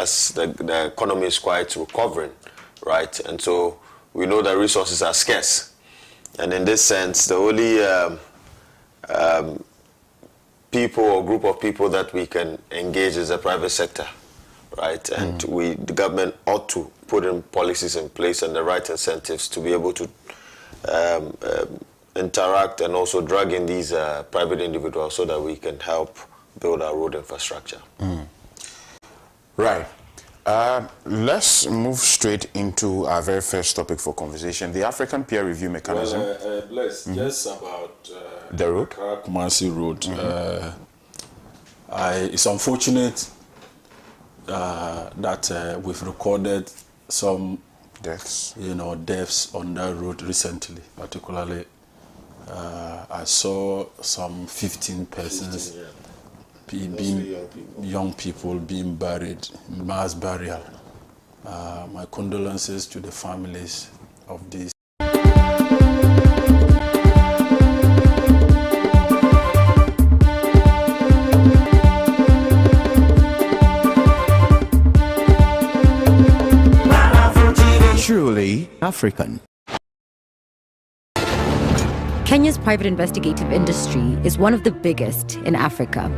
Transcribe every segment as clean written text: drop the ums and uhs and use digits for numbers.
as the economy is quite recovering, right? And so we know that resources are scarce. And in this sense, the only people or group of people that we can engage is the private sector, right? And the government ought to put in policies in place and the right incentives to be able to interact and also drag in these private individuals so that we can help build our road infrastructure. Right. Let's move straight into our very first topic for conversation, the African peer review mechanism. Well, Bless, just about the road? Kumasi Road. It's unfortunate that we've recorded some deaths, deaths on that road recently. Particularly, I saw some 15 persons, young people being buried, mass burial. My condolences to the families of these. Truly African. Kenya's private investigative industry is one of the biggest in Africa.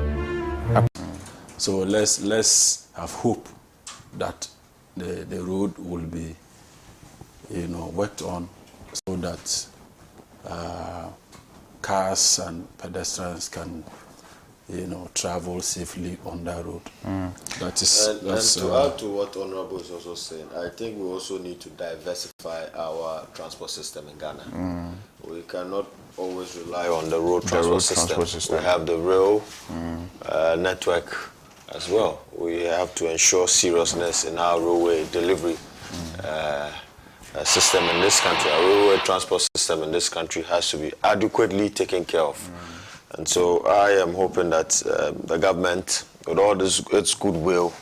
So let's have hope that the road will be, worked on so that cars and pedestrians can, travel safely on that road. And to add to what Honorable is also saying, I think we also need to diversify our transport system in Ghana. We cannot always rely on the road transport system. We have the rail network as well. We have to ensure seriousness in our railway delivery system in this country. Our railway transport system in this country has to be adequately taken care of. And so I am hoping that the government, with all its goodwill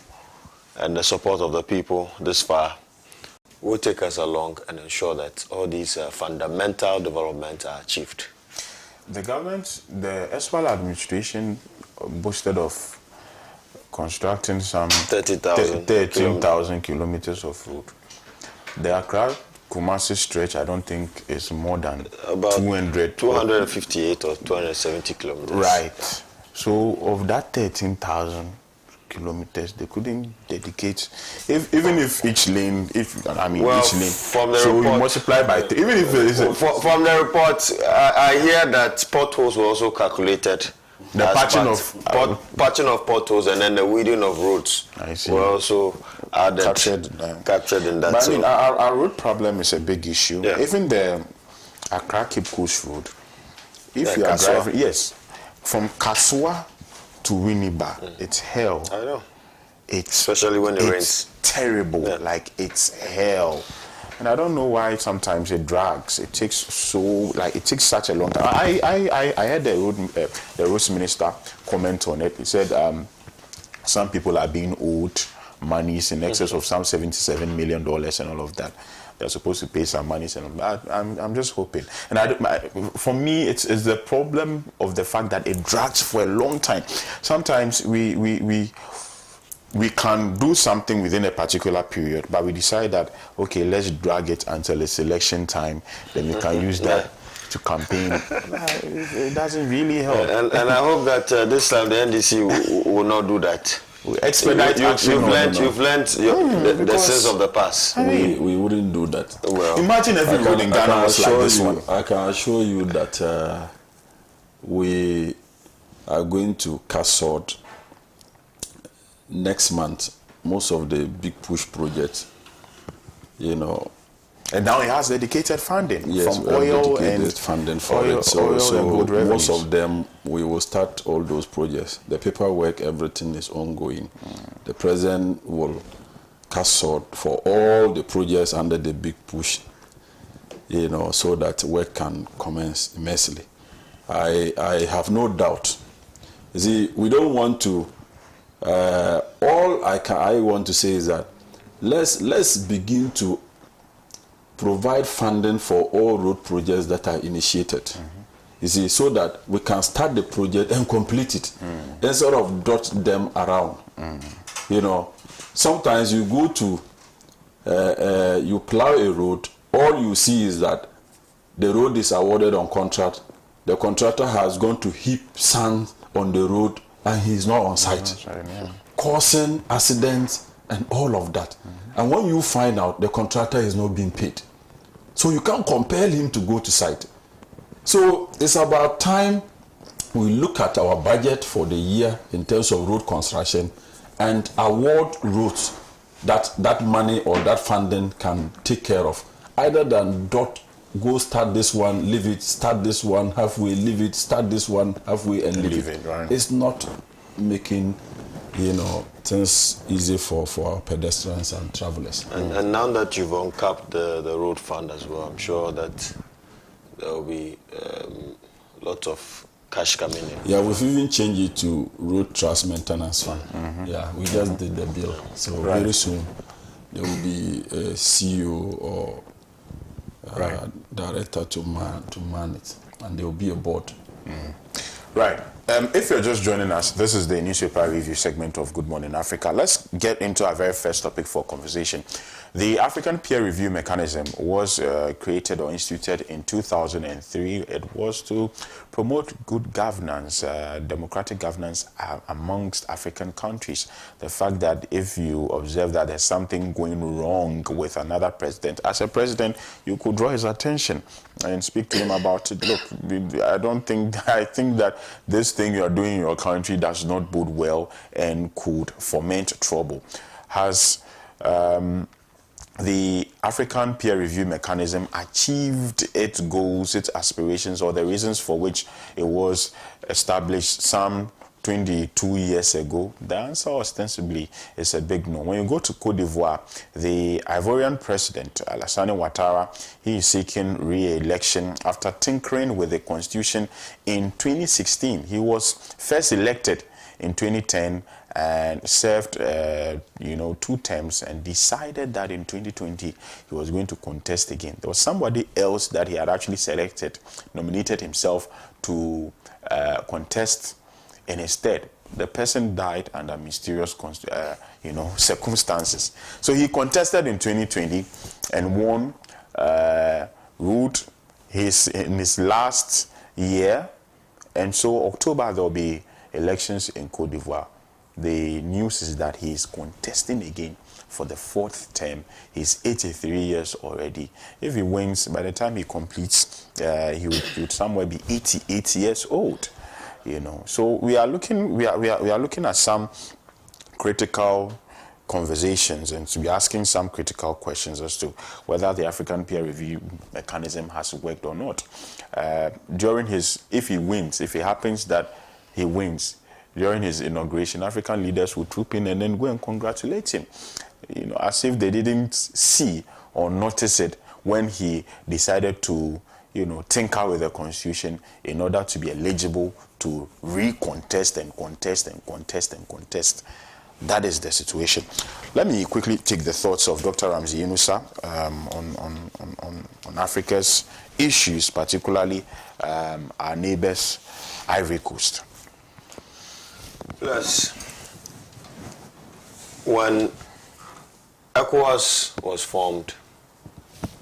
and the support of the people this far, will take us along and ensure that all these fundamental developments are achieved. The government, the Eswal administration boasted of constructing some 13,000 kilometers of road. The Accra-Kumasi stretch, I don't think is more than about 258 or 270 kilometers. Right. So of that 13,000 kilometers, they couldn't dedicate, even if each lane, each lane, from the so report, you multiply by even if it is from the report, I hear that potholes were also calculated. The patching of potholes and then the weeding of roads were also added, captured in that. But I mean, our road problem is a big issue. Yeah. Even the Accra Cape Coast Road, if you are driving, from Kaswa to Winneba, it's hell. I know. Especially when it rains. It's terrible. Like, it's hell. And I don't know why sometimes it drags. It takes such a long time. I heard the roads minister comment on it. He said some people are being owed monies in excess of some $77 million and all of that. They're supposed to pay some money. I'm just hoping. And for me, it's the problem of the fact that it drags for a long time. Sometimes we can do something within a particular period, but we decide that, okay, let's drag it until it's election time, then we can use that to campaign. It doesn't really help. And I hope that this time the NDC will not do that. Expedite action. You've learned the sins of the past. We wouldn't do that. Well, imagine every road in Ghana was like this one. I can assure you that we are going to Kasod next month. Most of the big push projects, and now it has dedicated funding from oil and funding for it. So most of them, we will start all those projects. The paperwork, everything is ongoing. The president will cast out for all the projects under the big push, so that work can commence immensely. I have no doubt. You see, we don't want to. All I want to say is that let's begin to provide funding for all road projects that are initiated. You see, so that we can start the project and complete it, instead of dot them around. sometimes you go to, you plow a road, all you see is that the road is awarded on contract, the contractor has gone to heap sand on the road and he's not on site, causing accidents and all of that. And when you find out the contractor is not being paid, so you can't compel him to go to site. So it's about time we look at our budget for the year in terms of road construction and award roads that money or that funding can take care of, either than go start this one, leave it, start this one halfway, leave it, start this one halfway and leave it. Right. It's not making, things easy for our pedestrians and travelers. And now that you've uncapped the road fund as well, I'm sure that there will be lots of cash coming in. Yeah, we've even changed it to Road Trust Maintenance Fund. Yeah, we just did the bill. So very soon there will be a CEO or director to man it, and there will be a board. Right. If you're just joining us, this is the newspaper review segment of Good Morning Africa. Let's get into our very first topic for conversation. The African peer review mechanism was created or instituted in 2003. It was to promote good governance, democratic governance amongst African countries. The fact that if you observe that there's something going wrong with another president, as a president, you could draw his attention and speak to him about it. Look, I think that this thing you are doing in your country does not bode well and could foment trouble. Has the African peer review mechanism achieved its goals, its aspirations, or the reasons for which it was established some 22 years ago? The answer ostensibly is a big no. When you go to Cote d'Ivoire, the Ivorian president, Alassane Ouattara, he is seeking re-election after tinkering with the constitution in 2016. He was first elected in 2010 and served 2 terms and decided that in 2020 he was going to contest again. There was somebody else that he had actually nominated himself to contest, and instead the person died under mysterious circumstances. So he contested in 2020 and won, ruled in his last year, and so October there will be elections in Cote d'Ivoire. The news is that he is contesting again for the 4th term. He's 83 years already. If he wins, by the time he completes, he would somewhere be 88 years old. So we are looking at some critical conversations and to be asking some critical questions as to whether the African peer review mechanism has worked or not. If it happens that he wins during his inauguration, African leaders will troop in and then go and congratulate him, as if they didn't see or notice it when he decided to, tinker with the constitution in order to be eligible to recontest and contest and contest and contest. That is the situation. Let me quickly take the thoughts of Dr. Ramsey Yunusa on Africa's issues, particularly our neighbors, Ivory Coast. Yes. When ECOWAS was formed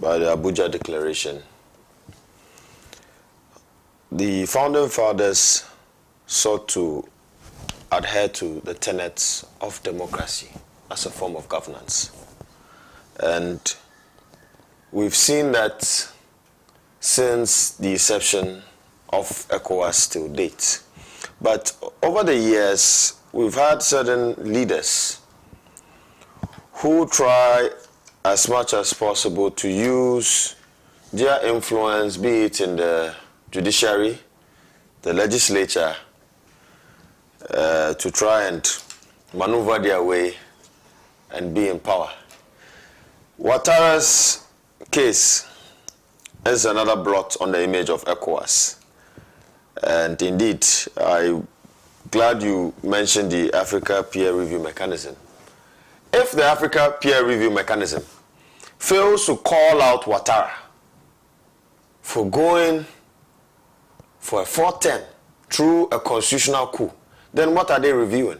by the Abuja Declaration, the founding fathers sought to adhere to the tenets of democracy as a form of governance. And we've seen that since the inception of ECOWAS till date. But over the years, we've had certain leaders who try as much as possible to use their influence, be it in the judiciary, the legislature, to try and maneuver their way and be in power. Ouattara's case is another blot on the image of ECOWAS. And indeed, I'm glad you mentioned the Africa peer review mechanism. If the Africa peer review mechanism fails to call out Ouattara for going for a 4th term through a constitutional coup, then what are they reviewing?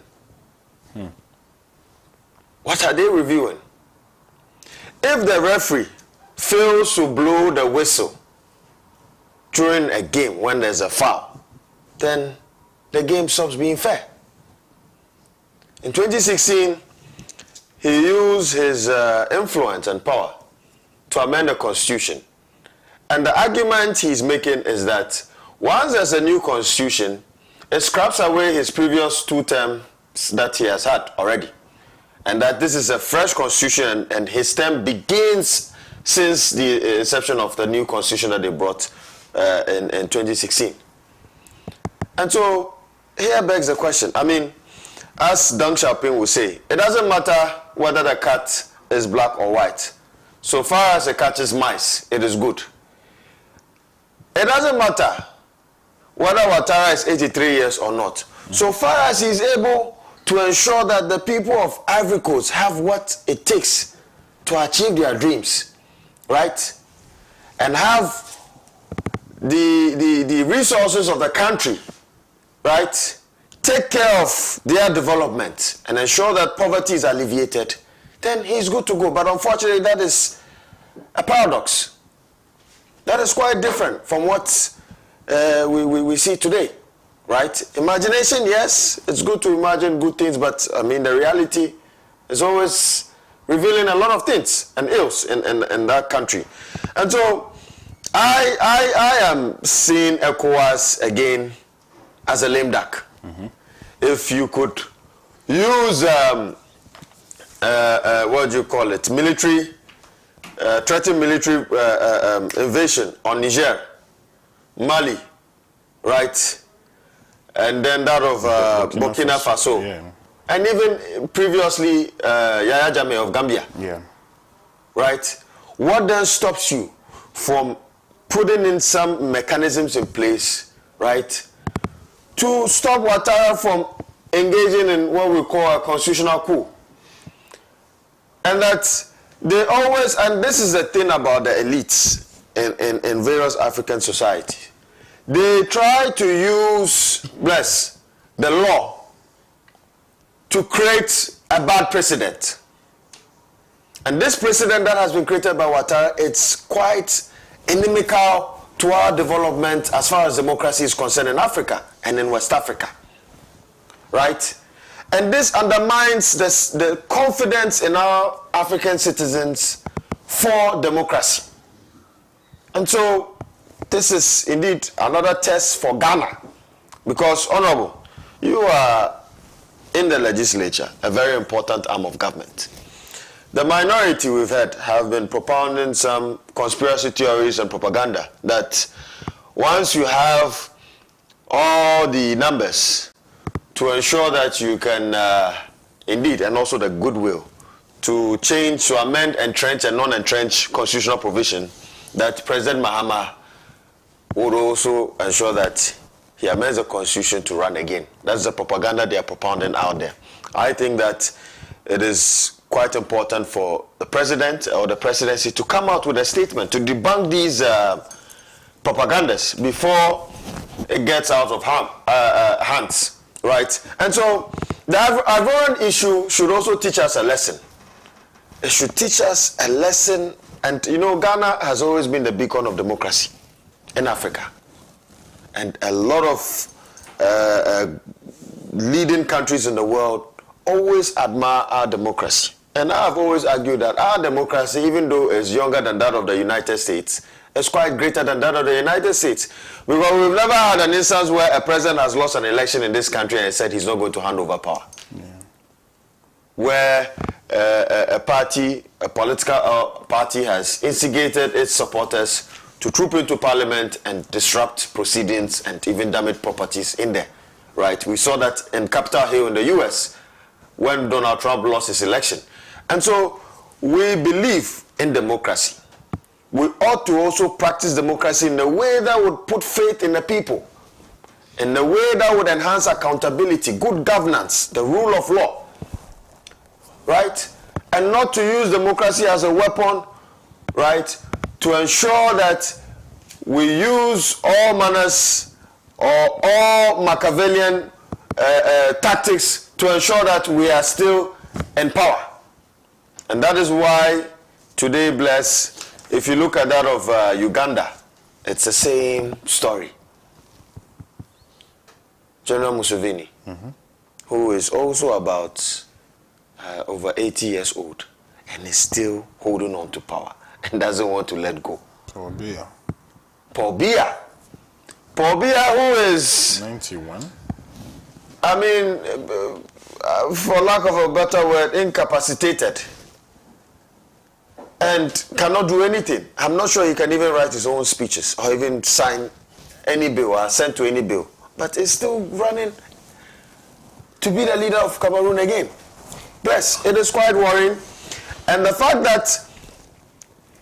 What are they reviewing? If the referee fails to blow the whistle during a game when there's a foul, then the game stops being fair. In 2016, he used his influence and power to amend the constitution. And the argument he's making is that once there's a new constitution, it scraps away his previous 2 terms that he has had already. And that this is a fresh constitution and his term begins since the inception of the new constitution that they brought in 2016. And so here begs the question. I mean, as Deng Xiaoping would say, it doesn't matter whether the cat is black or white. So far as it catches mice, it is good. It doesn't matter whether Ouattara is 83 years or not. So far as he is able to ensure that the people of Ivory Coast have what it takes to achieve their dreams, right? And have the resources of the country, right? Take care of their development and ensure that poverty is alleviated, then he's good to go. But unfortunately, that is a paradox. That is quite different from what we see today, right? Imagination, yes, it's good to imagine good things, but I mean, the reality is always revealing a lot of things and ills in that country. And so I am seeing ECOWAS again as a lame duck. If you could use, what do you call it, military, threatened military invasion on Niger, Mali, right? And then that of Burkina Faso. Yeah. And even previously, Yahya Jammeh of Gambia. Yeah. Right? What then stops you from putting in some mechanisms in place, right, to stop Ouattara from engaging in what we call a constitutional coup? And that they always, and this is the thing about the elites in various African societies, they try to use, the law to create a bad precedent. And this precedent that has been created by Ouattara, it's quite inimical to our development as far as democracy is concerned in Africa and in West Africa, right? And this undermines the confidence in our African citizens for democracy. And so this is indeed another test for Ghana, because, Honorable, you are in the legislature, a very important arm of government. The minority we've had have been propounding some conspiracy theories and propaganda that once you have all the numbers to ensure that you can indeed, and also the goodwill to change, to amend, entrench and non-entrench constitutional provision, that President Mahama would also ensure that he amends the constitution to run again. That's the propaganda they are propounding out there. I think that it is quite important for the president or the presidency to come out with a statement to debunk these propagandas before it gets out of hands, right? And so the Ivorian issue should also teach us a lesson. It should teach us a lesson. And you know, Ghana has always been the beacon of democracy in Africa. And a lot of leading countries in the world always admire our democracy. And I've always argued that our democracy, even though it's younger than that of the United States, is quite greater than that of the United States. Because we've never had an instance where a president has lost an election in this country and said he's not going to hand over power. Yeah. Where a political party has instigated its supporters to troop into parliament and disrupt proceedings and even damage properties in there, right? We saw that in Capitol Hill in the US when Donald Trump lost his election. And so we believe in democracy. We ought to also practice democracy in a way that would put faith in the people, in a way that would enhance accountability, good governance, the rule of law, right? And not to use democracy as a weapon, right, to ensure that we use all manners or all Machiavellian tactics to ensure that we are still in power. And that is why today, Bless, if you look at that of Uganda, it's the same story. General Museveni, who is also about over 80 years old and is still holding on to power and doesn't want to let go. Paul Biya. Paul Biya. Paul Biya, who is 91. I mean, for lack of a better word, incapacitated and cannot do anything. I'm not sure he can even write his own speeches or even sign any bill or send to any bill. But he's still running to be the leader of Cameroon again. Yes, it is quite worrying. And the fact that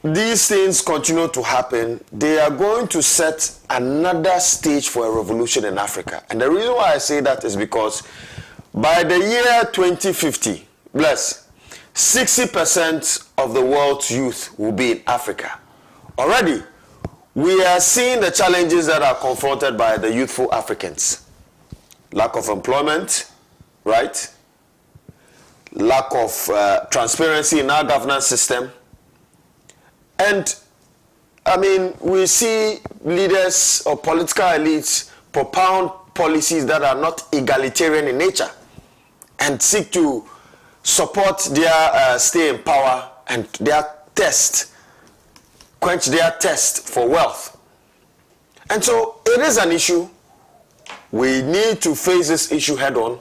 these things continue to happen, they are going to set another stage for a revolution in Africa. And the reason why I say that is because by the year 2050, 60% of the world's youth will be in Africa. Already, we are seeing the challenges that are confronted by the youthful Africans. Lack of employment, right? Lack of transparency in our governance system. And, I mean, we see leaders or political elites propound policies that are not egalitarian in nature and seek to support their stay in power and their quench their thirst for wealth. And so it is an issue. We need to face this issue head on.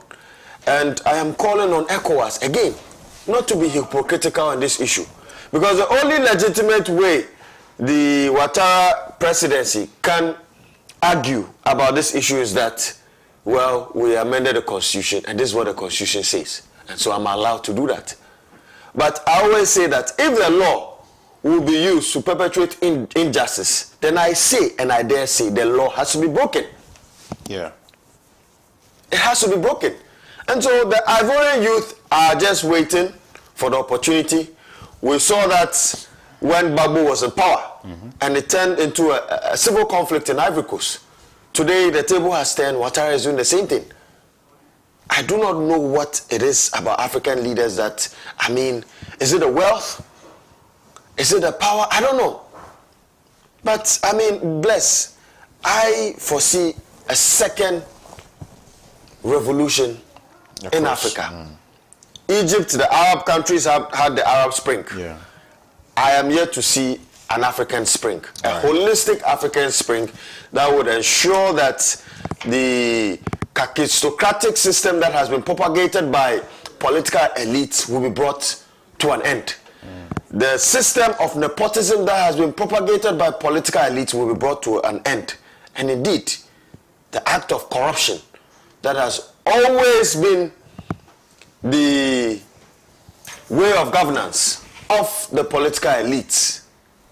And I am calling on ECOWAS again not to be hypocritical on this issue. Because the only legitimate way the Ouattara presidency can argue about this issue is that, well, we amended the constitution and this is what the constitution says. And so I'm allowed to do that. But I always say that if the law will be used to perpetuate injustice, then I say, and I dare say, the law has to be broken. Yeah. It has to be broken. And so the Ivorian youth are just waiting for the opportunity. We saw that when Gbagbo was in power, and it turned into a civil conflict in Ivory Coast. Today, the table has turned, Ouattara is doing the same thing. I do not know what it is about African leaders that, I mean, is it the wealth? Is it the power? I don't know. But, I mean, bless, I foresee a second revolution in Africa. Egypt, the Arab countries have had the Arab Spring. Yeah. I am yet to see an African Spring, a holistic African Spring that would ensure that the kakistocratic system that has been propagated by political elites will be brought to an end. The system of nepotism that has been propagated by political elites will be brought to an end. And indeed, the act of corruption that has always been the way of governance of the political elites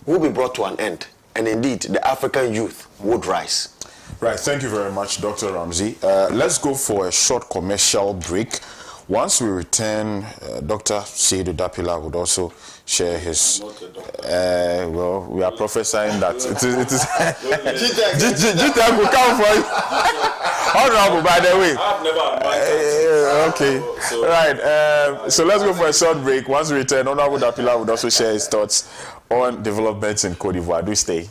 will be brought to an end. And indeed, the African youth would rise. Right, thank you very much, Dr. Ramsey. Let's go for a short commercial break. Once we return, Dr. Seydou Dapila would also share his... well, we are prophesying that it is GTEC will come for you. Honorable, by the way. I've never okay. Right. So let's go for a short break. Once we return, Honorable Dapila would also share his thoughts on developments in Cote d'Ivoire. Do stay.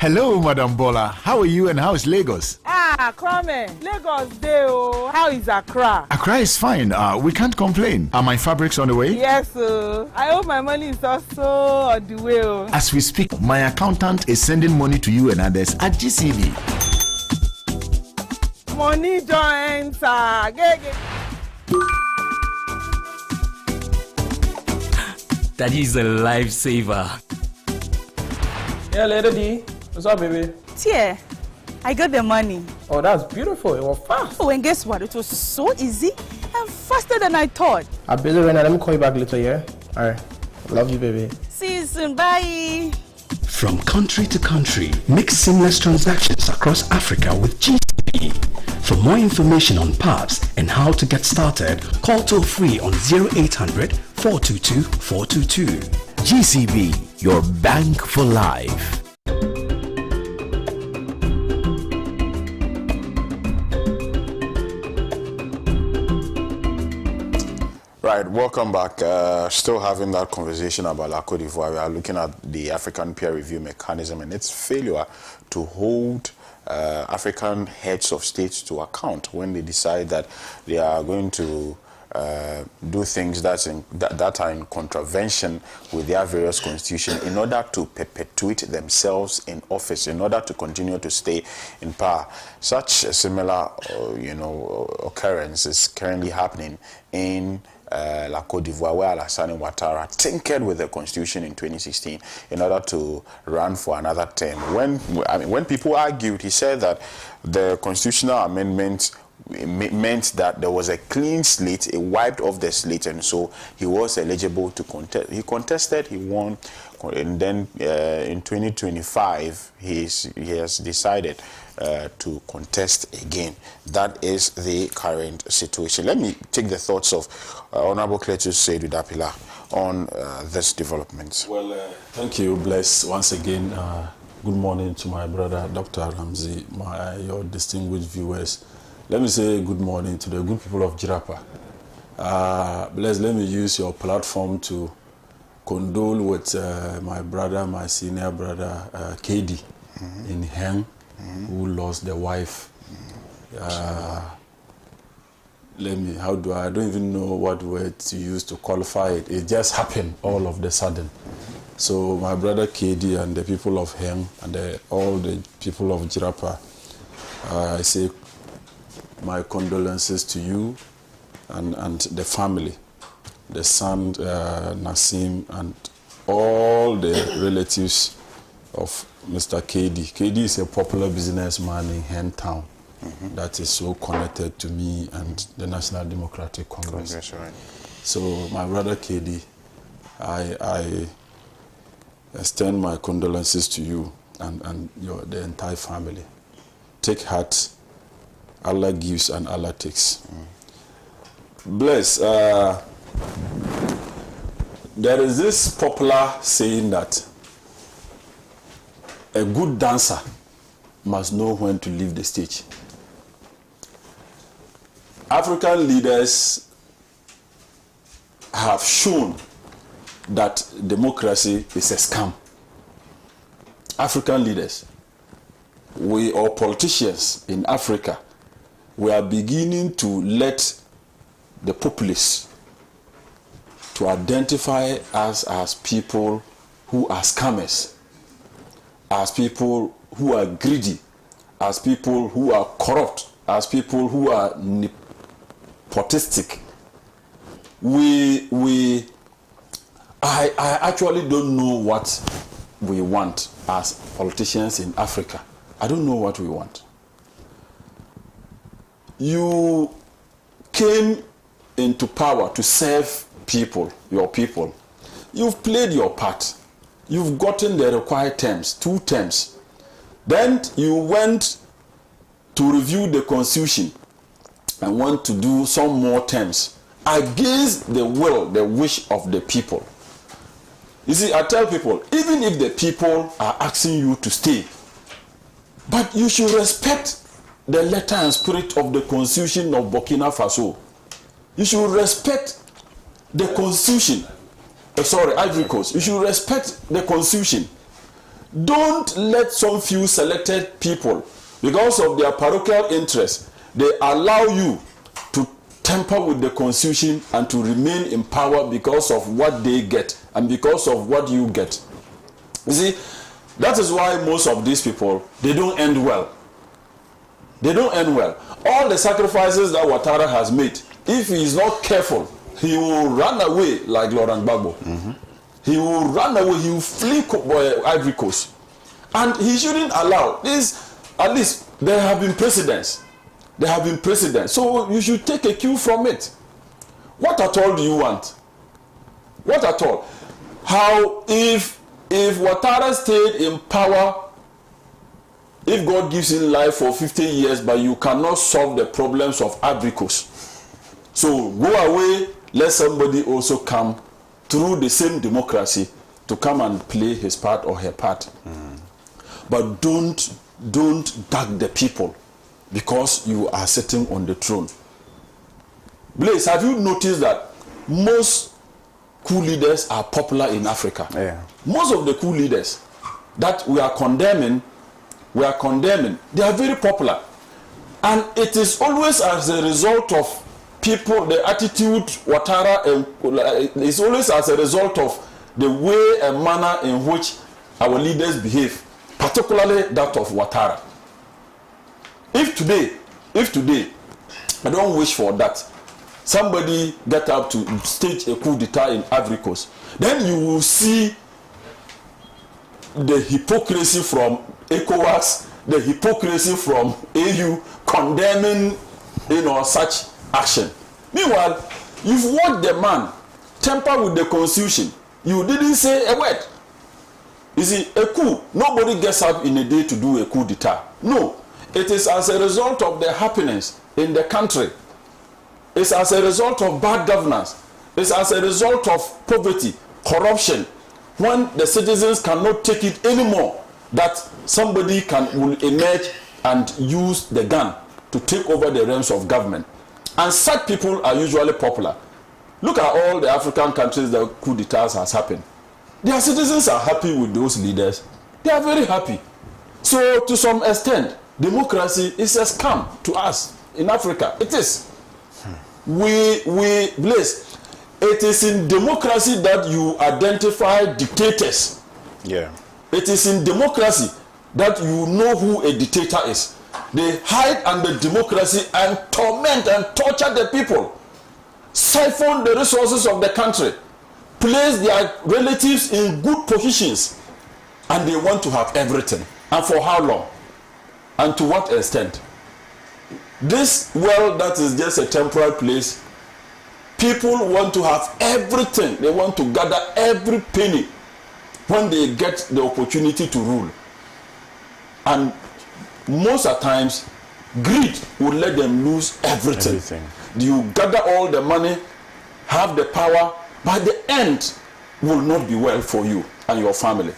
Hello, Madam Bola. How are you and how is Lagos? Kwame, Lagos day. How is Accra? Accra is fine. We can't complain. Are my fabrics on the way? Yes, I hope my money is also on the way. As we speak, my accountant is sending money to you and others at GCB. Money don't enter. Daddy is a lifesaver. Yeah, Lady D. What's up, baby? Tia, I got the money. Oh, that's beautiful. It was fast. Oh, and guess what? It was so easy and faster than I thought. I'm busy right now. Let me call you back later, yeah? All right. Love you, baby. See you soon. Bye. From country to country, make seamless transactions across Africa with GCB. For more information on PABs and how to get started, call toll free on 0800 422 422. GCB, your bank for life. Right, welcome back. Still having that conversation about La Côte d'Ivoire. We are looking at the African peer review mechanism and its failure to hold African heads of states to account when they decide that they are going to do things that are in contravention with their various constitutions in order to perpetuate themselves in office, in order to continue to stay in power. Such a similar, occurrence is currently happening in La Côte d'Ivoire, where Alassane Ouattara tinkered with the constitution in 2016 in order to run for another term. When people argued, he said that the constitutional amendment meant that there was a clean slate, it wiped off the slate, and so he was eligible to contest. He contested, he won, and then in 2025 he has decided to contest again. That is the current situation. Let me take the thoughts of Honorable Cletus Seydou Dapila on this development. Well, thank you, Bless, once again. Good morning to my brother, Dr. Ramsey, your distinguished viewers. Let me say good morning to the good people of Jirapa. Bless, let me use your platform to condole with my brother, my senior brother, KD, in Heng, who lost the wife. I don't even know what word to use to qualify it. It just happened all of the sudden. So my brother KD and the people of Heng and all the people of Jirapa, I say my condolences to you and the family, the son Nassim, and all the relatives of Mr. KD. KD is a popular businessman in Hen Town that is so connected to me and the National Democratic Congress. Right. So my brother KD, I extend my condolences to you and the entire family. Take heart. Allah gives and Allah takes. Bless. There is this popular saying that a good dancer must know when to leave the stage. African leaders have shown that democracy is a scam. African leaders, we or politicians in Africa, we are beginning to let the populace to identify us as people who are scammers, as people who are greedy, as people who are corrupt, as people who are nepotistic. I actually don't know what we want as politicians in Africa. I don't know what we want. You came into power to serve people, your people. You've played your part. You've gotten the required terms, 2 terms. Then you went to review the constitution and want to do some more terms against the will, the wish of the people. You see, I tell people, even if the people are asking you to stay, but you should respect the letter and spirit of the constitution of Burkina Faso. You should respect the constitution. Ivory Coast. You should respect the constitution. Don't let some few selected people, because of their parochial interests, they allow you to tamper with the constitution and to remain in power because of what they get and because of what you get. You see, that is why most of these people, they don't end well. They don't end well. All the sacrifices that Ouattara has made, if he is not careful, he will run away like Laurent Gbagbo. He will run away, he will flee Ivory Coast. And he shouldn't allow this. At least there have been precedents. There have been precedents. So you should take a cue from it. What at all do you want? What at all? How if Ouattara stayed in power if God gives you life for 50 years, but you cannot solve the problems of Ivory Coast. So go away, let somebody also come through the same democracy to come and play his part or her part. But don't gag the people because you are sitting on the throne. Blaise, have you noticed that most coup leaders are popular in Africa? Yeah. Most of the coup leaders that we are condemning, they are very popular. And it is always as a result of people, the attitude, it's always as a result of the way and manner in which our leaders behave, particularly that of Ouattara. If today, I don't wish for that, somebody get up to stage a coup d'etat in Ivory Coast, then you will see the hypocrisy from ECOWAS, the hypocrisy from AU condemning, such action. Meanwhile, you've watched the man tamper with the constitution. You didn't say a word. You see, a coup, nobody gets up in a day to do a coup d'etat. No, it is as a result of the happenings in the country. It's as a result of bad governance. It's as a result of poverty, corruption. When the citizens cannot take it anymore, that somebody will emerge and use the gun to take over the realms of government. And such people are usually popular. Look at all the African countries that coup d'etats has happened. Their citizens are happy with those leaders. They are very happy. So to some extent, democracy is a scam to us in Africa. It is. Blaise, it is in democracy that you identify dictators. Yeah. It is in democracy that you know who a dictator is. They hide under democracy and torment and torture the people, siphon the resources of the country, place their relatives in good positions, and they want to have everything. And for how long? And to what extent? This world that is just a temporary place, people want to have everything. They want to gather every penny when they get the opportunity to rule. And most of the times, greed will let them lose everything. You gather all the money, have the power, but the end will not be well for you and your family.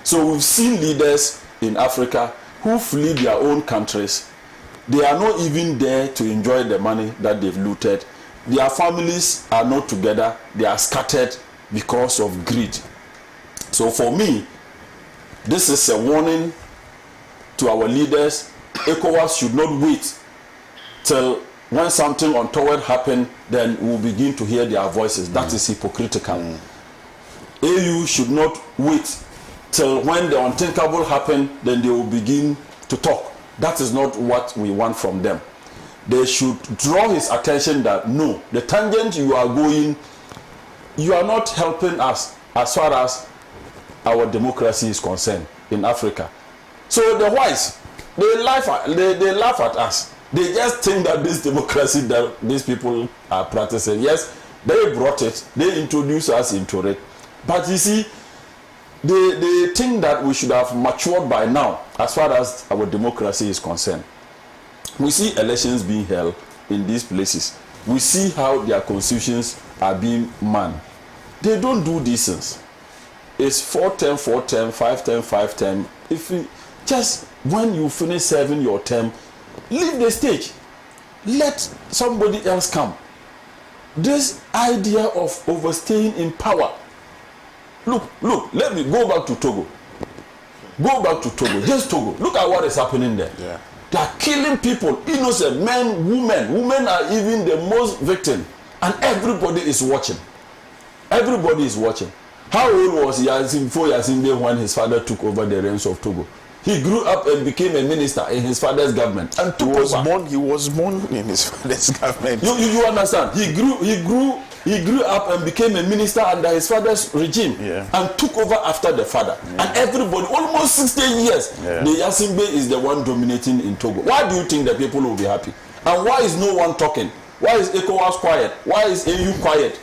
So we've seen leaders in Africa who flee their own countries. They are not even there to enjoy the money that they've looted. Their families are not together. They are scattered because of greed. So for me, this is a warning to our leaders. ECOWAS should not wait till when something untoward happens, then we'll begin to hear their voices. That is hypocritical. AU should not wait till when the unthinkable happens, then they will begin to talk. That is not what we want from them. They should draw his attention that no, the tangent you are going, you are not helping us as far as our democracy is concerned in Africa. So the whites, they laugh at us. They just think that this democracy that these people are practicing, yes, they brought it, they introduced us into it. But you see, they think that we should have matured by now as far as our democracy is concerned. We see elections being held in these places. We see how their constitutions are being manned. They don't do these things. It's 4-term, 4-term, 5-term, 5-term. If you just when you finish serving your term, leave the stage. Let somebody else come. This idea of overstaying in power. Look, let me go back to Togo. Go back to Togo, just Togo. Look at what is happening there. Yeah. They are killing people, innocent men, women. Women are even the most victim. And everybody is watching. Everybody is watching. How old was Yasimbe when his father took over the reins of Togo? He grew up and became a minister in his father's government and took over. He was born in his father's government. You understand? He grew up and became a minister under his father's regime, and took over after the father. And everybody, almost 60 years, the Yasimbe is the one dominating in Togo. Why do you think the people will be happy? And why is no one talking? Why is ECOWAS quiet? Why is AU quiet?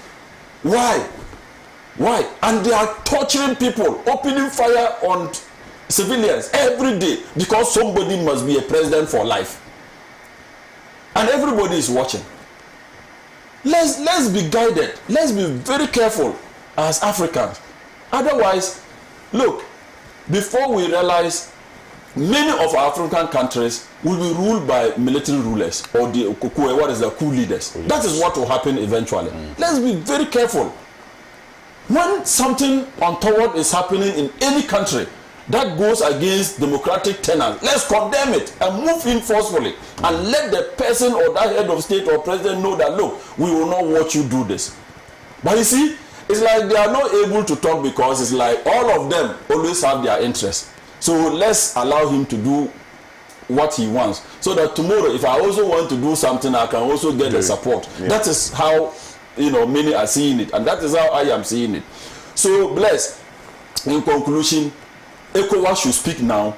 Why? And they are torturing people, opening fire on civilians every day because somebody must be a president for life. And everybody is watching. Let's be guided. Let's be very careful as Africans. Otherwise, look, before we realize, many of our African countries will be ruled by military rulers or the coup leaders. Oh, yes. That is what will happen eventually. Let's be very careful. When something untoward is happening in any country that goes against democratic tenets, let's condemn it and move in forcefully and let the person or that head of state or president know that, look, we will not watch you do this. But you see, it's like they are not able to talk because it's like all of them always have their interests. So let's allow him to do what he wants, so that tomorrow, if I also want to do something, I can also get the support. Yeah. That is how, many are seeing it, and that is how I am seeing it. So, Bless, in conclusion, ECOWAS should speak now,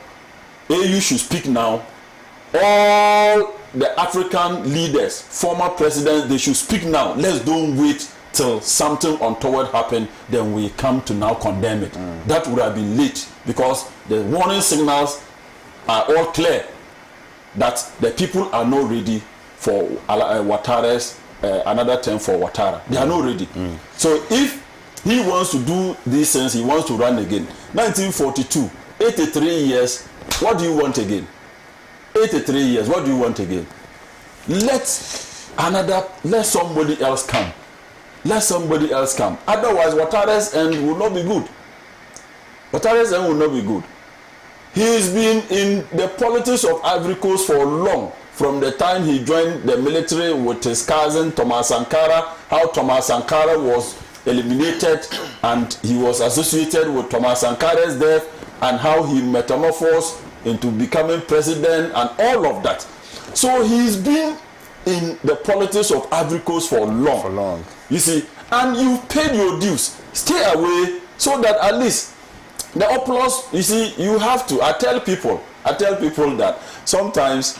AU should speak now, all the African leaders, former presidents, they should speak now. Let's don't wait till something untoward happen, then we come to now condemn it. That would have been late, because the warning signals are all clear that the people are not ready for Ouattara's another term for Ouattara. They are not ready. So if he wants to do these things, he wants to run again. 1942, 83 years, what do you want again? 83 years, what do you want again? Let somebody else come. Let somebody else come. Otherwise, Ouattara's end will not be good. Ouattara's end will not be good. He's been in the politics of Ivory Coast for long, from the time he joined the military with his cousin Thomas Sankara, how Thomas Sankara was eliminated and he was associated with Thomas Sankara's death, and how he metamorphosed into becoming president and all of that. So he's been in the politics of Ivory Coast for long. You see, and you've paid your dues. Stay away so that at least the applause, you see, you have to. I tell people that sometimes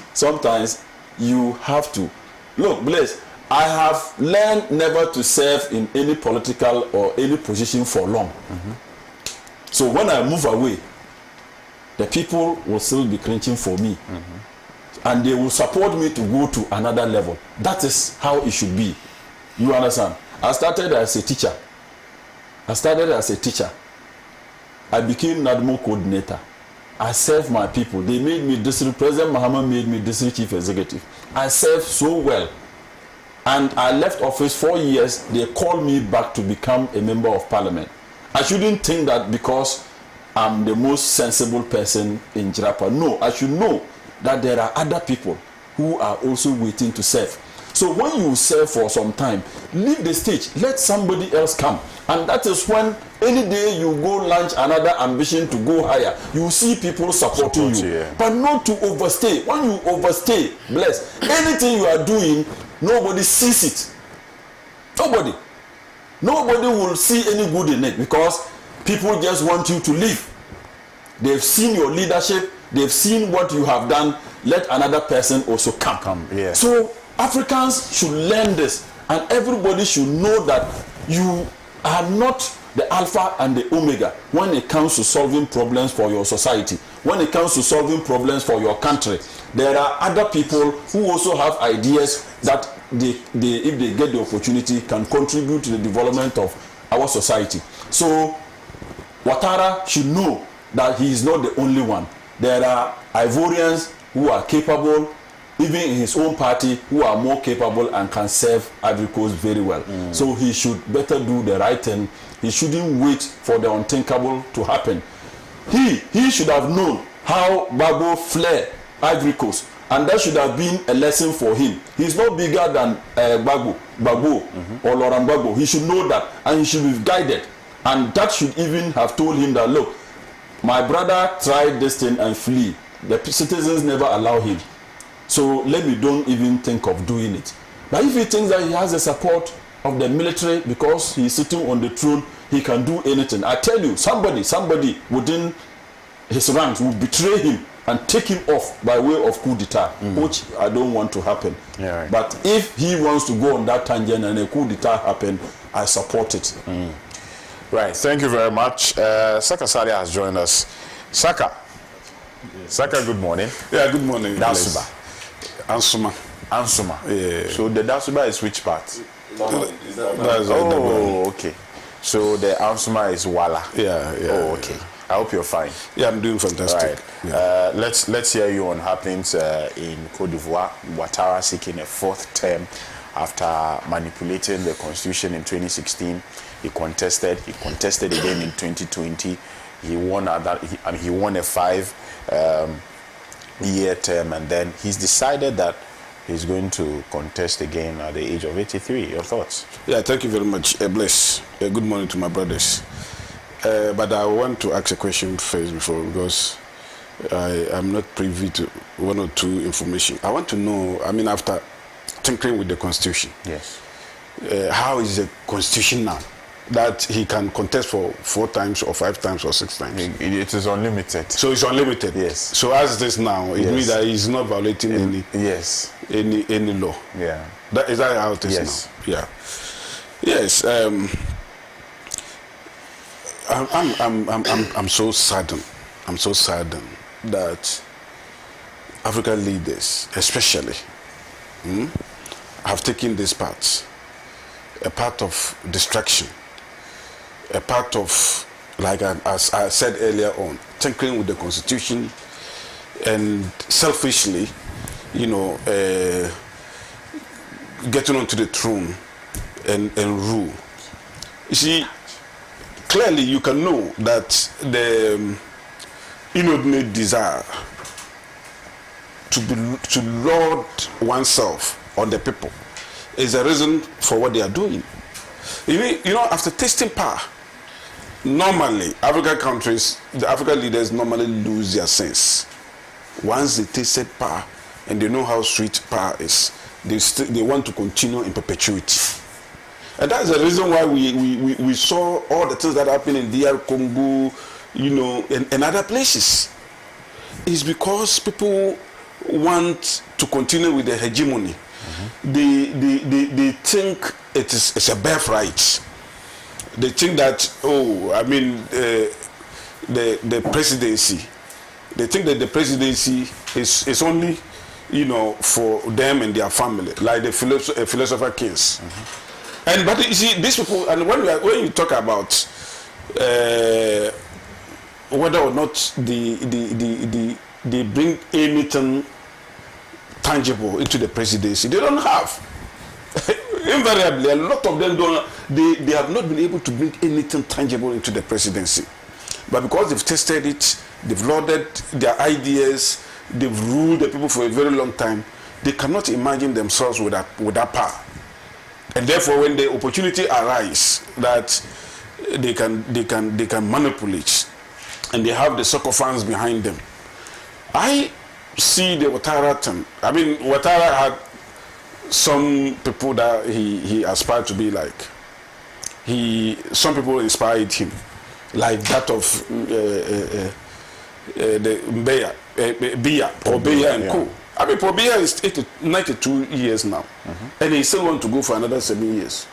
you have to. Look, Blaise, I have learned never to serve in any political or any position for long. So when I move away, the people will still be cringing for me. And they will support me to go to another level. That is how it should be. You understand? I started as a teacher. I became NADMO coordinator. I served my people. They made me district president. Muhammad made me district chief executive. I served so well. And I left office 4 years. They called me back to become a member of parliament. I shouldn't think that because I'm the most sensible person in Jirapa. No, I should know that there are other people who are also waiting to serve. So when you serve for some time, leave the stage, let somebody else come. And that is when any day you go launch another ambition to go higher, you see people supporting you. Yeah. But not to overstay. When you overstay, Bless, anything you are doing, nobody sees it. Nobody will see any good in it, because people just want you to leave. They've seen your leadership, they've seen what you have done. Let another person also come. Yeah. So Africans should learn this, and everybody should know that you are not the alpha and the omega when it comes to solving problems for your society, when it comes to solving problems for your country. There are other people who also have ideas that they if they get the opportunity, can contribute to the development of our society. So Ouattara should know that he is not the only one. There are Ivorians who are capable, even in his own party, who are more capable and can serve Ivory Coast very well. So he should better do the right thing. He shouldn't wait for the unthinkable to happen. He should have known how Gbagbo fled Ivory Coast, and that should have been a lesson for him. He's not bigger than Gbagbo or Laurent Gbagbo. He should know that, and he should be guided. And that should even have told him that, look, my brother tried this thing and flee. The citizens never allow him. So don't even think of doing it. But if he thinks that he has the support of the military because he's sitting on the throne, he can do anything. I tell you, somebody within his ranks will betray him and take him off by way of coup d'etat, which I don't want to happen. Yeah, right. But if he wants to go on that tangent and a coup d'etat happen, I support it. Right. Thank you very much. Saka Sadia has joined us. Saka, Saka, good morning. Yeah, good morning. Dasuba. Ansuma. Ansuma. Yeah. So the Dasuba is which part? Okay. So the Ansuma is Wala. Yeah. Oh, okay. I hope you're fine. Yeah, I'm doing fantastic. Right. Yeah. Let's hear you on happenings in Côte d'Ivoire. Ouattara seeking a 4th term after manipulating the constitution in 2016. He contested again in 2020. He won a 5-year term, and then he's decided that he's going to contest again at the age of 83. Your thoughts? Yeah, thank you very much. Bless. Good morning to my brothers. But I want to ask a question first before, because I am not privy to one or two information. I want to know, I mean, after tinkering with the constitution, yes, how is the constitution now that he can contest for 4 times or 5 times or 6 times? It is unlimited. So it's unlimited. Yes. So as this now, it means that he's not violating any law. Yeah. Is that how it is now? Yeah. Yes. I'm so saddened. I'm so saddened that African leaders, especially, have taken this path, a part of distraction, a part of, like as I said earlier on, tinkering with the constitution, and selfishly, getting onto the throne and rule. You see, clearly you can know that the inordinate desire to lord oneself on the people is a reason for what they are doing. After tasting power, normally African countries, the African leaders normally lose their sense. Once they tasted power and they know how sweet power is, they want to continue in perpetuity. And that's the reason why we saw all the things that happened in DR Congo, and other places. It's because people want to continue with the hegemony. They think it's a birthright. They think that, the presidency. They think that the presidency is only, for them and their family, like the philosopher kings. But you see, these people, and when you talk about whether or not they bring anything tangible into the presidency, they don't have. Invariably, a lot of them don't. They have not been able to bring anything tangible into the presidency. But because they've tested it, they've lauded their ideas, they've ruled the people for a very long time, they cannot imagine themselves with that power. And therefore, when the opportunity arises that they can manipulate, and they have the sycophants behind them, I see the Ouattara thing. I mean, Ouattara had some people that he aspired to be like. Some people inspired him, like that of the Biya and Co. I mean, Biya is 92 years now, and he still want to go for another 7 years.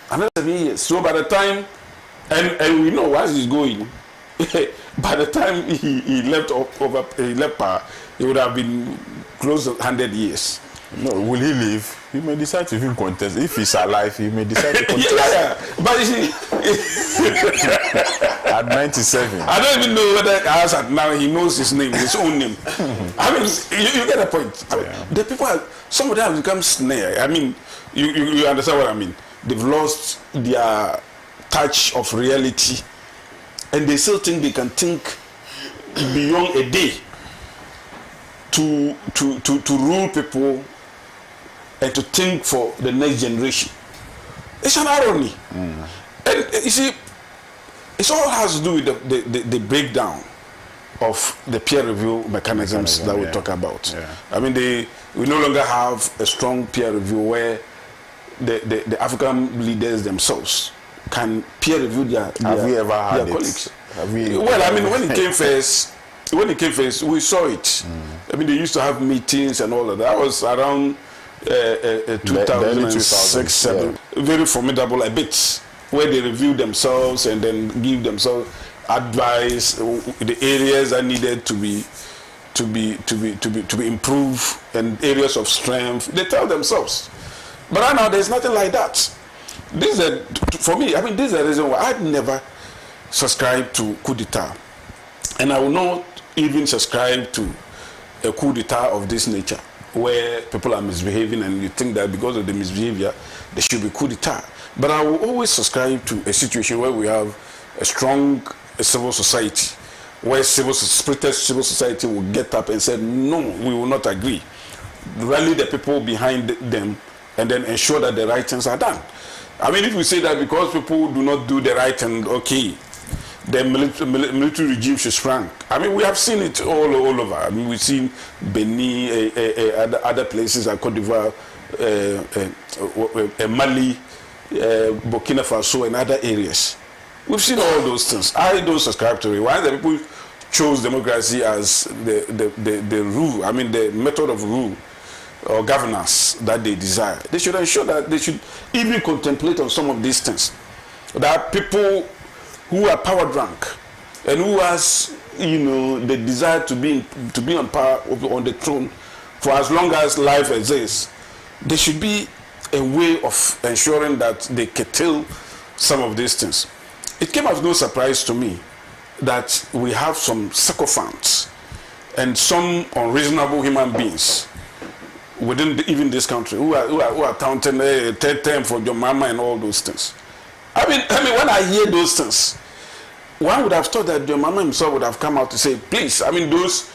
Another 7 years. So by the time, and we know why he's going. By the time he left power, it would have been close to 100 years. No, will he leave? He may decide to even contest. If he's alive, he may decide to contest. Yeah. But you see, at 97, I don't even know whether as at now he knows his name, his own name. I mean, you get the point. I mean, the people some of them have become snare. I mean, you understand what I mean? They've lost their touch of reality, and they still think they can think beyond a day to rule people and to think for the next generation. It's an irony. And you see, it all has to do with the breakdown of the peer review mechanisms that we talk about. Yeah. I mean, we no longer have a strong peer review where the African leaders themselves can peer review their colleagues. Well, I mean, when it came first, we saw it. I mean, they used to have meetings and all of that. That was around 2006, 2007. Yeah. Very formidable a bit, where they review themselves and then give themselves advise the areas that needed to be improved and areas of strength. They tell themselves. But right now, there's nothing like that. This is for me, I mean, this is the reason why I've never subscribed to coup d'etat. And I will not even subscribe to a coup d'etat of this nature, where people are misbehaving and you think that because of the misbehavior, there should be coup d'etat. But I will always subscribe to a situation where we have a strong civil society, where spirited civil society will get up and say, no, we will not agree. Rally the people behind them and then ensure that the right things are done. I mean, if we say that because people do not do the right thing, okay, the military regime should shrink. I mean, we have seen it all over. I mean, we've seen Benin, other places like Cote d'Ivoire, Mali, Burkina Faso, and other areas. We've seen all those things. I don't subscribe to it. Why the people chose democracy as the rule, I mean, the method of rule or governance that they desire. They should ensure that they should even contemplate on some of these things. That people who are power drunk and who has, you know, the desire to be on power on the throne for as long as life exists, there should be a way of ensuring that they curtail some of these things. It came as no surprise to me that we have some sycophants and some unreasonable human beings within even this country who are counting a third term for your mama and all those things. I mean, when I hear those things, one would have thought that your mama himself would have come out to say, please, I mean, those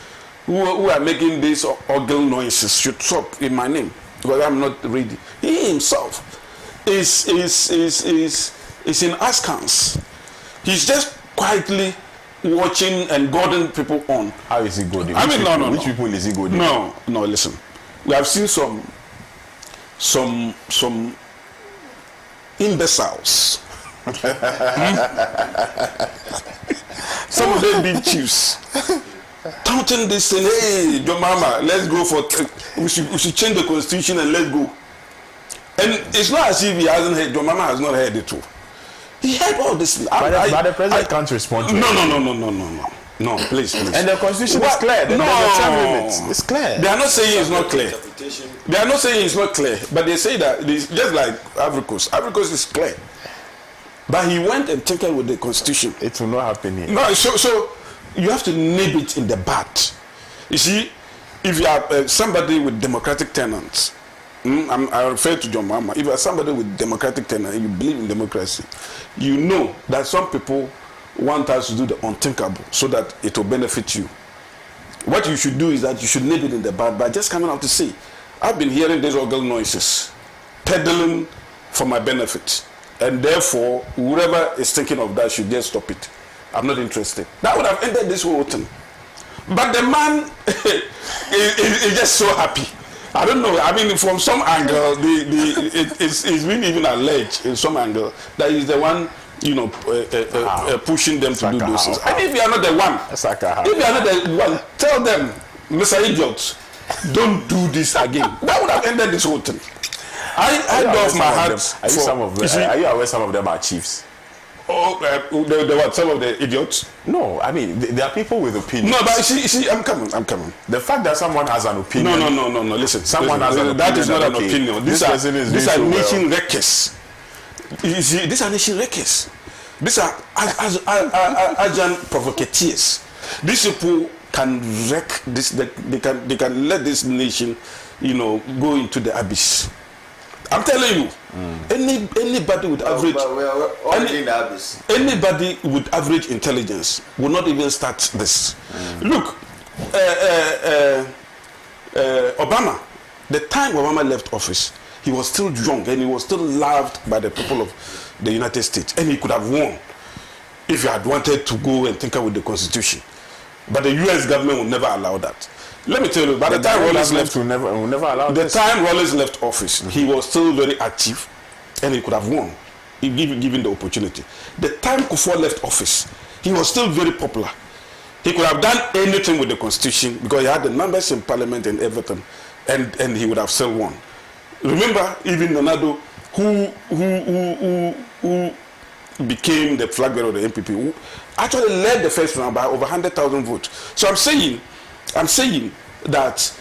who are making these ugly noises should stop in my name because I'm not ready. He himself is in askance. He's just quietly watching and goading people on. How is he goading? I mean, no. Which people is he goading? No, listen. We have seen some imbeciles. Some of them big chiefs touting this thing. Hey, your mama, let's go for. We should change the constitution and let's go. And it's not as if he hasn't heard. Your mama has not heard it too. He heard all this. But the president can't respond to it. No, please. And the constitution is clear. There's a term limit. It's clear. They are not saying it's not clear. They are not saying it's not clear, but they say that it's just like Africos. Africos is clear. But he went and tinkered with the constitution. It will not happen here. No, so you have to nib it in the bud. You see, if you are somebody with democratic tenets, I refer to John Mahama. If you are somebody with democratic tenets and you believe in democracy, you know that some people want us to do the unthinkable so that it will benefit you. What you should do is that you should nib it in the bud by just coming out to say, I've been hearing these ugly noises, peddling for my benefit. And therefore, whoever is thinking of that should just stop it. I'm not interested. That would have ended this whole thing. But the man is just so happy. I don't know. I mean, from some angle, it's been even alleged in some angle that he's the one, you know, pushing them to do those things. And if you are not the one, tell them, Mr. Idiot, don't do this again. That would have ended this whole thing. I go off my heart. Are you aware some of them are chiefs? Oh, what? Some of the idiots? No, I mean, there are people with opinions. No, but see, I'm coming. The fact that someone has an opinion. No. Listen. Someone has an opinion. That is not an opinion. These are nation wreckers. You see, these are nation wreckers. These are agent provocateurs. These people can wreck this. They can let this nation, you know, go into the abyss. I'm telling you, anybody with average, anybody with average intelligence will not even start this. Look, Obama, the time Obama left office, he was still young and he was still loved by the people of the United States, and he could have won if he had wanted to go and tinker with the Constitution. But the U.S. government will never allow that. Let me tell you, by the time Wallace left, Wallace left office, he was still very active, and he could have won, if given the opportunity. The time Kufuor left office, he was still very popular. He could have done anything with the Constitution because he had the numbers in Parliament and everything, and he would have still won. Remember, even Ronaldo, who became the flag bearer of the NPP, who actually led the first round by over 100,000 votes. So I'm saying that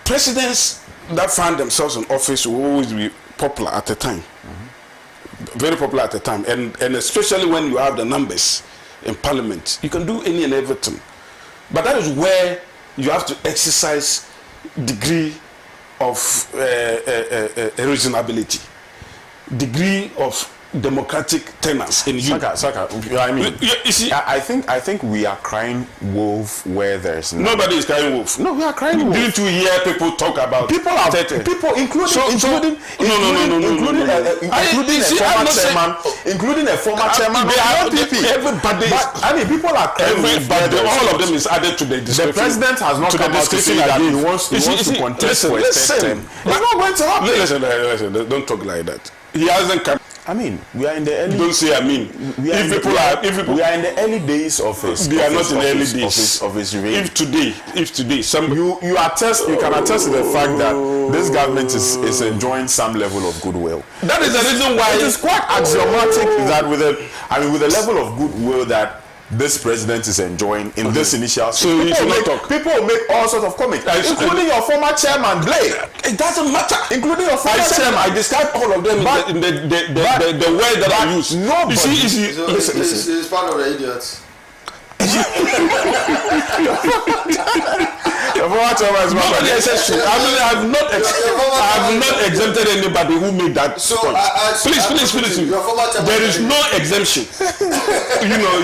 presidents that find themselves in office will always be popular at the time, very popular at the time, and especially when you have the numbers in parliament, you can do any and everything. But that is where you have to exercise degree of reasonability, degree of democratic tenets in you. Saka, I mean, you see, I think we are crying wolf where there's nobody is crying wolf. No, we are crying wolf. Didn't you hear people talk about people including a former chairman of the NPP. Everybody, I mean, people are crying wolf. All of them is added to the description. The president has not come out to say that he wants to contest for a third term. It's not going to happen. Listen, don't talk like that. He hasn't come. I mean, we are in the early. Don't say I mean. We are in the early days of his. We are not in the early days of his reign. If today, you can attest to the fact that this government is enjoying some level of goodwill. That is the reason why it is quite axiomatic that with the level of goodwill that this president is enjoying in this initial stage. So people will make all sorts of comments, including your former chairman, Blake. It doesn't matter. Including your former chairman. I describe all of them in the word that I use. Nobody. You see, listen. It's part of the idiots. Nobody exception. I have not exempted anybody who made that point. Please. There is no exemption. you know.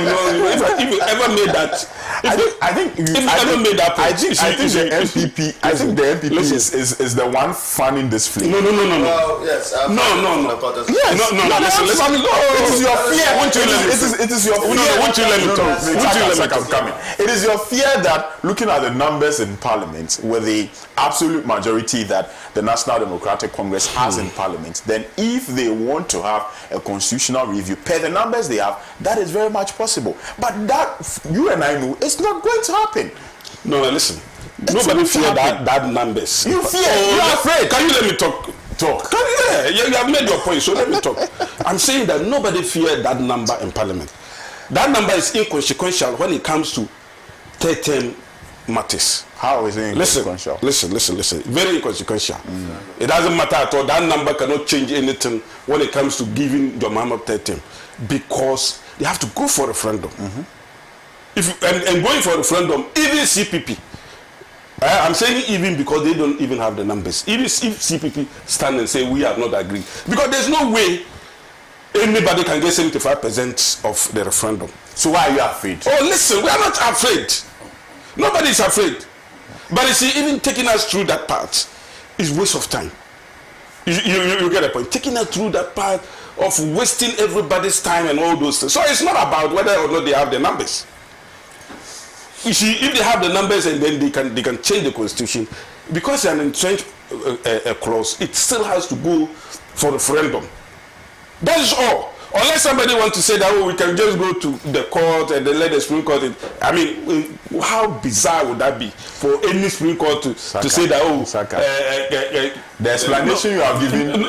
If you ever made that, I think the MPP is the one fanning this flame. No. Well, yes. Listen. It is your fear. It is your fear. Won't you let me talk? It is your fear that looking at the numbers in parliament, with the absolute majority that the National Democratic Congress has in parliament, then if they want to have a constitutional review per the numbers they have, that is very much possible. But that, you and I know, it's not going to happen. No, listen. Nobody fear that numbers. You fear. You are afraid. Can you let me talk? You have made your point, so let me talk. I'm saying that nobody fear that number in parliament. That number is inconsequential when it comes to third-term matters. How is it inconsequential? Listen. Very inconsequential. It doesn't matter at all. That number cannot change anything when it comes to giving John Mahama third term, because they have to go for referendum. And going for referendum, even CPP, I'm saying even because they don't even have the numbers. Even if CPP stand and say we have not agreed, because there's no way anybody can get 75% of the referendum. So why are you afraid? Oh, listen, we are not afraid. Nobody is afraid. But you see, even taking us through that part is waste of time. You get the point. Taking us through that part of wasting everybody's time and all those things. So it's not about whether or not they have the numbers. You see, if they have the numbers and then they can change the constitution, because an entrenched clause, it still has to go for referendum. That is all. Unless somebody wants to say that, we can just go to the court and then let the Supreme Court. I mean, how bizarre would that be for any Supreme Court to say that, the explanation you have given,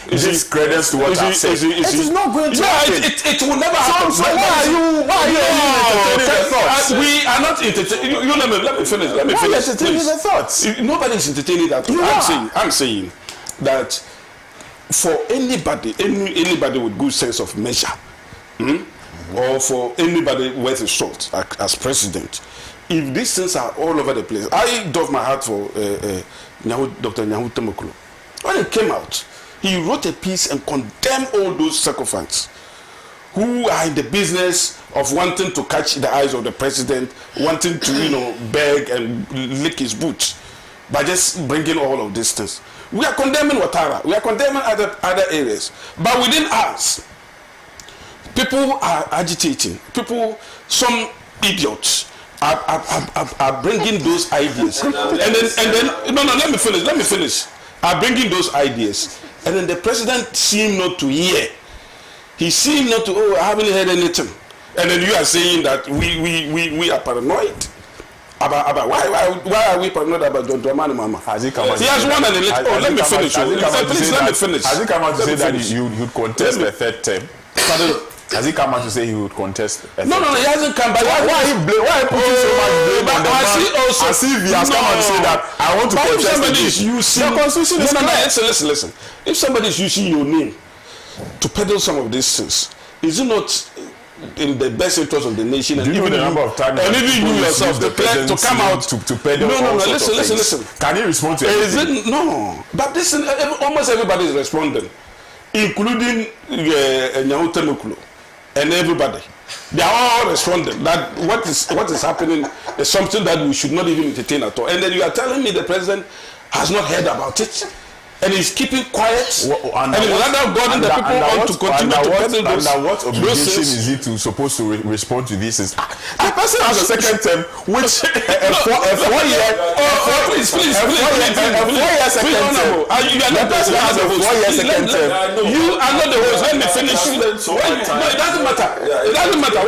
this credence to what I've said. It is not going to happen. It will never happen. So why are you entertaining the thoughts? We are not entertaining. Let me finish. Why are you entertaining the thoughts? Nobody is entertaining that. I'm saying that for anybody with good sense of measure, or for anybody worth his salt as president, if these things are all over the place, I doff my heart for Dr. Nyahu Temokolo. When he came out, he wrote a piece and condemned all those sycophants who are in the business of wanting to catch the eyes of the president, wanting to beg and lick his boots by just bringing all of these things. We are condemning Ouattara. We are condemning other areas. But within us, people are agitating. Some idiots are bringing those ideas. and then, let me finish. Are bringing those ideas. And then the president seemed not to hear. He seemed not to, I haven't heard anything. And then you are saying that we are paranoid. About why are we paranoid about John Dramani Mahama? Has he come out? He has won an election. Oh, let me finish. Please let me finish. Has he come out to say that you would contest a third term? Has he come out to say he would contest? No, he hasn't come. But why he putting so much blame on the man? As if he has come out to say that I want to contest. If somebody is using the constitution is clear. Listen. If somebody is using your name to peddle some of these things, is it not in the best interest of the nation? And even the number of times and even you yourself to come out to peddle. No. Listen. Can you respond to it? No. But listen, almost everybody is responding, including Nyahu Tenukulu. And everybody, they are all responding that what is happening is something that we should not even entertain at all. And then you are telling me the president has not heard about it, and he's keeping quiet, and he's rather gotten the people on to continue to peddle those. Under what obligation is he supposed to respond to this? The person has a second term, which a 4-year second term. The person has a 4-year second term. You are not the host. Let me finish. No, it doesn't matter. It doesn't matter.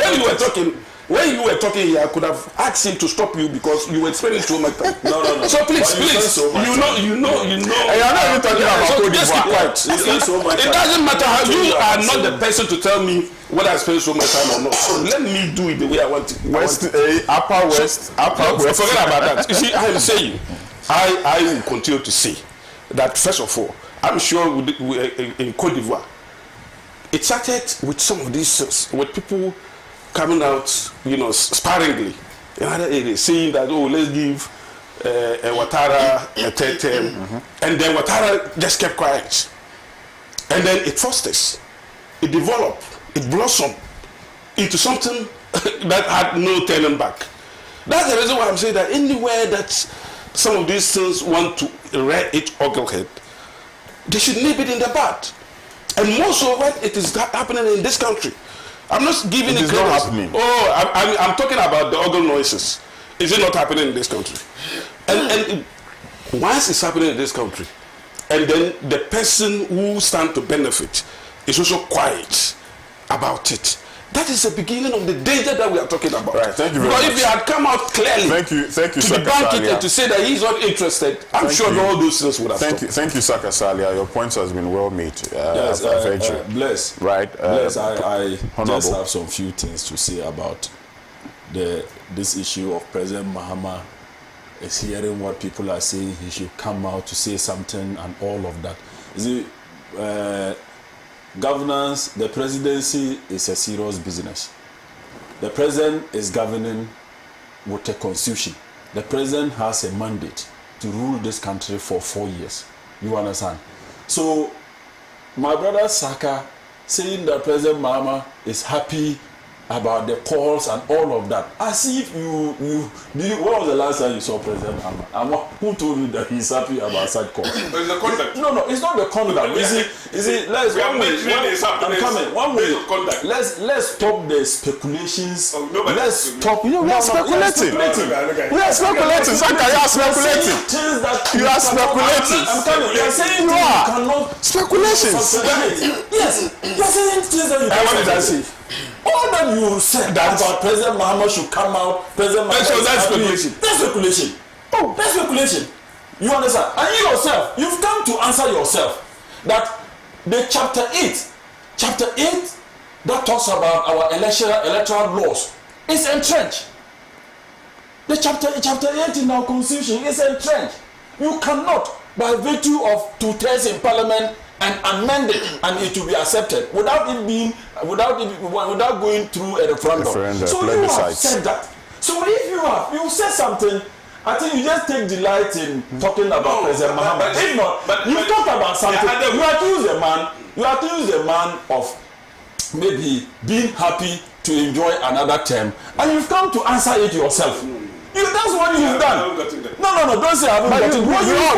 When you were talking here, I could have asked him to stop you because you were spending so much time. No. So please, you know. And you're not even talking about so just keep quiet. It doesn't matter how you are not the person to tell me whether I spend so much time or not. So let me do it the way I want it. Upper West. Forget about that. You see, I am saying, I will continue to say that first of all, I'm sure in Cote d'Ivoire, it started with some of these things, with people coming out, sparingly in other areas, saying that, let's give Ouattara a third term. And then Ouattara just kept quiet. And then it fosters, it developed, it blossomed into something that had no turning back. That's the reason why I'm saying that anywhere that some of these things want to rear its ugly head, they should nip it in the bud. And more so when it is happening in this country. I'm not giving it credit. Not happening. I'm talking about the ugly noises. Is it not happening in this country? And once it's happening in this country, and then the person who stands to benefit is also quiet about it, that is the beginning of the danger that we are talking about. Right, thank you very much. Because if he had come out clearly thank you, to debunk it and to say that he's not interested, I'm sure all those things would have stopped. Thank you, Saka Salia. Your points has been well made. Yes, Bless. Right. Bless, I just have some few things to say about this issue of President Mahama is hearing what people are saying. He should come out to say something and all of that. Governance, the presidency is a serious business. The president is governing with a constitution. The president has a mandate to rule this country for 4 years. You understand? So, my brother Saka saying that President Mahama is happy about the calls and all of that. As if when was the last time you saw President Mahama? And who told you that he's happy about such calls? It's the conduct. No, it's not the conduct. Let's stop the speculations. Let's stop. We are speculating. We are speculating. Saka, you are speculating. You are speculating. I'm coming. You are saying you cannot speculations. Yes, you are saying things that you cannot. What did I say? All that you said about President Mahama should come out, President Mahama that's speculation. That's speculation. Oh, that's speculation. You understand? And you yourself, you've come to answer yourself that the chapter 8 that talks about our electoral laws is entrenched. The chapter 8 in our constitution is entrenched. You cannot, by virtue of 2/3 in parliament, and amend it, and it will be accepted without going through a referendum. So you have said that. So if you said something, I think you just take delight in talking about President Mahama. If not, you talk about something. You accuse a man of maybe being happy to enjoy another term, and you've come to answer it yourself. That's what you've done. No, don't say I haven't gotten it. We all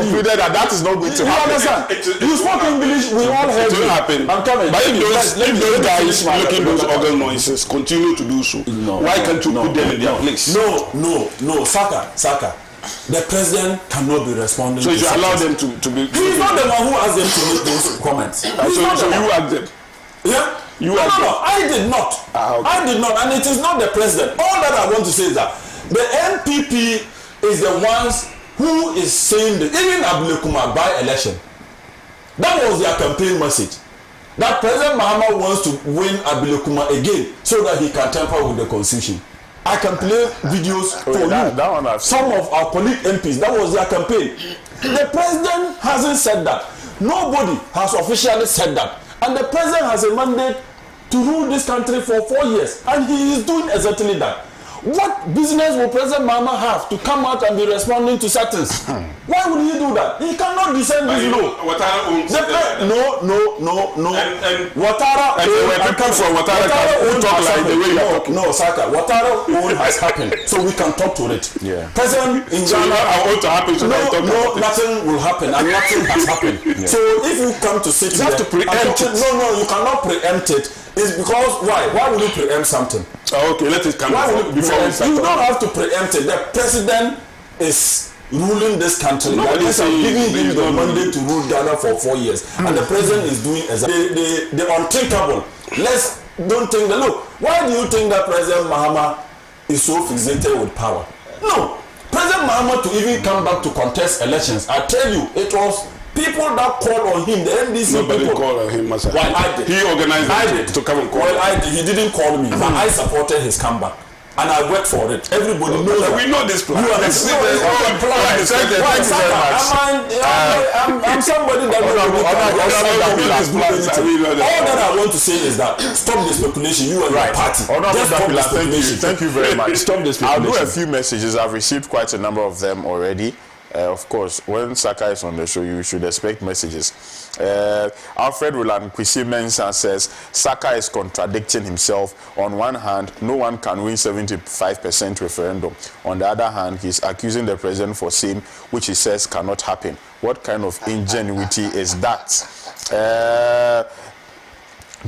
concluded that is not going to happen. You understand? You spoke English, we all heard it. Happen. I'm coming. But if those guys making those organ noises continue to do so, why can't you put them in their place? No, Saka. The president cannot be responding. So you should allow them to be. He's not the one who asked them to make those comments. So you asked them. Yeah? No, I did not. Okay. I did not, and it is not the president. All that I want to say is that The NPP is the ones who is saying that even Ablekuma by-election, that was their campaign message. That President Mahama wants to win Ablekuma again so that he can tamper with the constitution. I can play videos for you. Some of our colleague MPs, that was their campaign. The president hasn't said that. Nobody has officially said that. And the president has a mandate to rule this country for 4 years. And he is doing exactly that. What business will President Mahama have to come out and be responding to sentence? Why would he do that? He cannot descend this low. No. And Ouattara own talk like the way you talk. No, Saka. Ouattara own has happened, so we can talk to it. Yeah. President in Ghana, nothing will happen, and nothing has happened. Yeah. So if you come to sit, you have to preempt it. No, you cannot preempt it. It's because why? Why would you preempt something? Okay, let it come before you don't have to preempt it. The president is ruling this country. Nobody is giving him the mandate to rule Ghana for 4 years, and the president is doing exactly the unthinkable. Let's don't think that. Look, why do you think that President Mahama is so fixated with power? No, President Mahama to even come back to contest elections. I tell you, it was people that called on him, the NDC Nobody people. called on him, Master. Well, I did. He organized it to come and call. Well, I did. He didn't call me, but I supported his comeback. And I worked for it. Everybody knows that. We know this plan. You understand? I'm somebody that all that I want to say is that stop the speculation. You and your party. Just stop the speculation. Thank you very much. Stop the speculation. I'll do a few messages. I've received quite a number of them already. Of course, when Saka is on the show, you should expect messages. Alfred Roland Kwesi Mensah says Saka is contradicting himself. On one hand, no one can win 75% referendum. On the other hand, he's accusing the president for saying which he says cannot happen. What kind of ingenuity is that?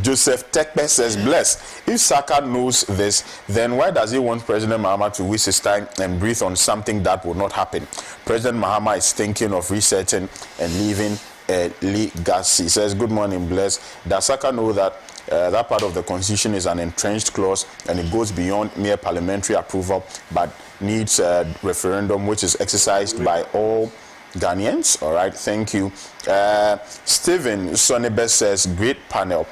Joseph Tekpe says, bless. If Saka knows this, then why does he want President Mahama to waste his time and breathe on something that will not happen? President Mahama is thinking of resetting and leaving a legacy. He says, good morning, bless. Does Saka know that that part of the constitution is an entrenched clause and it goes beyond mere parliamentary approval but needs a referendum which is exercised by all Ghanaians? All right, thank you. Stephen Sonibes says, great panel.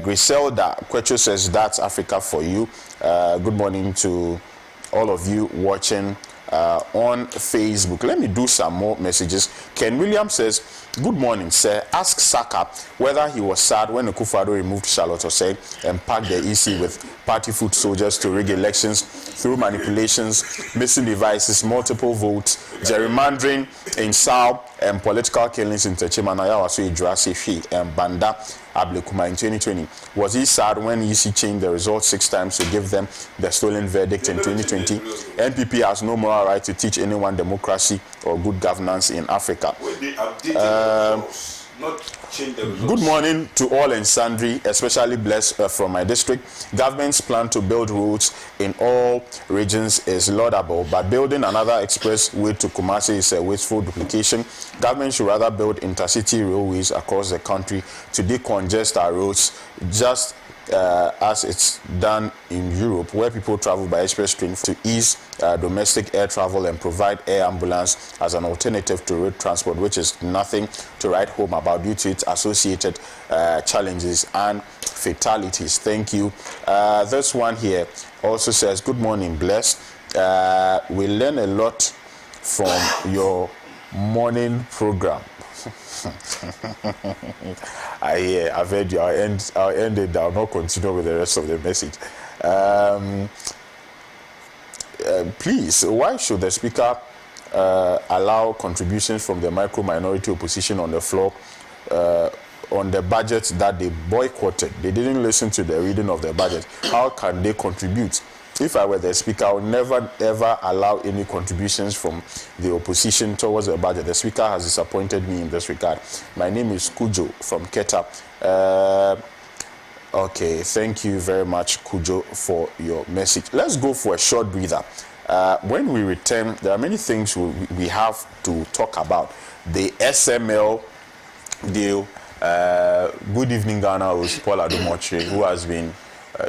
Griselda Quecho says, that's Africa for you. Good morning to all of you watching on Facebook. Let me do some more messages. Ken Williams says, good morning, sir. Ask Saka whether he was sad when Akufo-Addo removed Charlotte Osei and packed the EC with party foot soldiers to rig elections through manipulations, missing devices, multiple votes, gerrymandering in Sao, and political killings in Techima, Nayawaso, Ijuasi, and Banda Ablekuma in 2020. Was he sad when EC changed the results 6 times to give them the stolen verdict in 2020? NPP has no moral right to teach anyone democracy or good governance in Africa. Good morning to all and sundry, especially blessed from my district. Government's plan to build roads in all regions is laudable, but building another expressway to Kumasi is a wasteful duplication. Government should rather build intercity railways across the country to decongest our roads, just as it's done in Europe, where people travel by express train to ease domestic air travel and provide air ambulance as an alternative to road transport, which is nothing to write home about due to its associated challenges and fatalities. Thank you. This one here also says, good morning, blessed. We learn a lot from your morning program. I've heard you. I'll end it. I'll not continue with the rest of the message. Please, why should the speaker allow contributions from the micro-minority opposition on the floor on the budget that they boycotted? They didn't listen to the reading of the budget. How can they contribute? If I were the speaker, I would never ever allow any contributions from the opposition towards the budget. The speaker has disappointed me in this regard. My name is Kujo from Keta. Okay, thank you very much, Kujo, for your message. Let's go for a short breather. When we return, there are many things we have to talk about. The SML deal. Good evening, Ghana, with Paul Adumotre,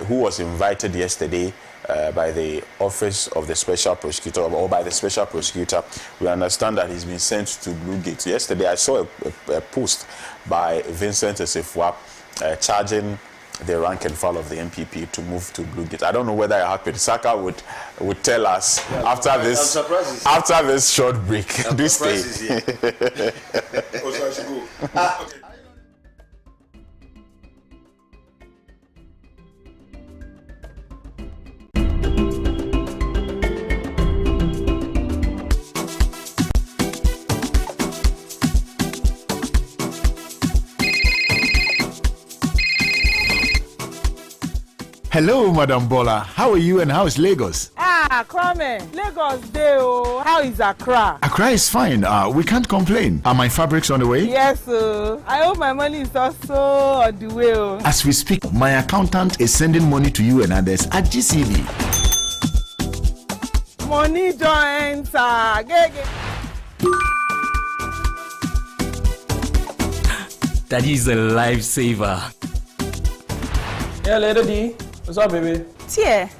who was invited yesterday by the Office of the Special Prosecutor, or by the Special Prosecutor. We understand that he's been sent to Blue Gate. Yesterday, I saw a post by Vincent Esefua charging the rank and file of the MPP to move to Blue Gate. I don't know whether it happened. Saka would tell us after this short break. Do stay. Hello, Madam Bola. How are you and how is Lagos? Kwame, Lagos day oh. How is Accra? Accra is fine. We can't complain. Are my fabrics on the way? Yes, I hope my money is also on the way. As we speak, my accountant is sending money to you and others at GCB. Money don't enter. That is a lifesaver. Yeah, Lady D. What's up, baby? Tia,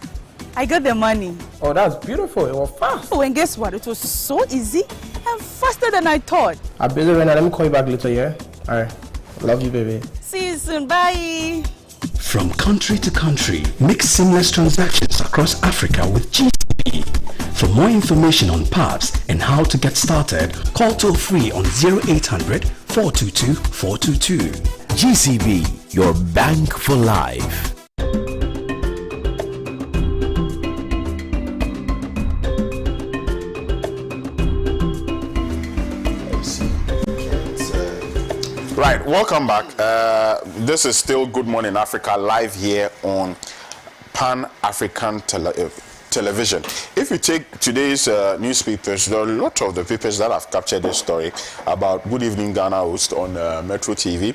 I got the money. Oh, that's beautiful. It was fast. Oh, and guess what? It was so easy and faster than I thought. I'm busy right now. Let me call you back later, yeah? All right. Love you, baby. See you soon. Bye. From country to country, make seamless transactions across Africa with GCB. For more information on PAPS and how to get started, call toll free on 0800 422 422. GCB, your bank for life. Right, welcome back. This is still Good Morning Africa live here on Pan-African Television. If you take today's newspapers, there are a lot of the papers that have captured this story about Good Evening Ghana host on Metro TV,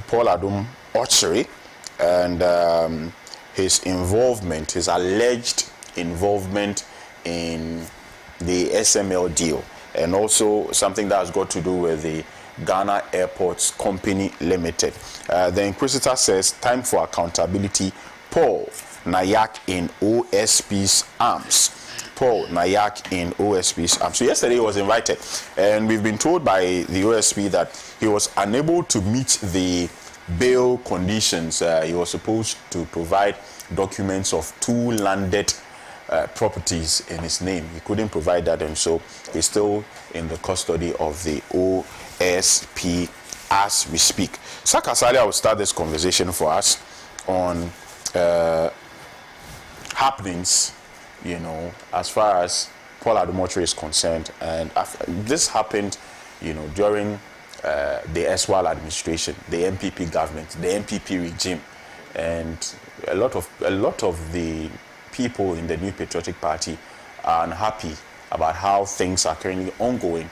Paul Adom Ochiri, and his alleged involvement in the SML deal, and also something that has got to do with the Ghana Airports Company Limited. The Inquisitor says, time for accountability. Paul Nayak in OSP's arms. Paul Nayak in OSP's arms. So yesterday he was invited, and we've been told by the OSP that he was unable to meet the bail conditions. He was supposed to provide documents of 2 landed properties in his name. He couldn't provide that, and so he's still in the custody of the OSP as we speak. Saka Salia will start this conversation for us on happenings, you know, as far as Paul Adom Ochiri is concerned. And this happened, you know, during the Eswal administration, the MPP government, the MPP regime, and a lot of the people in the New Patriotic Party are unhappy about how things are currently ongoing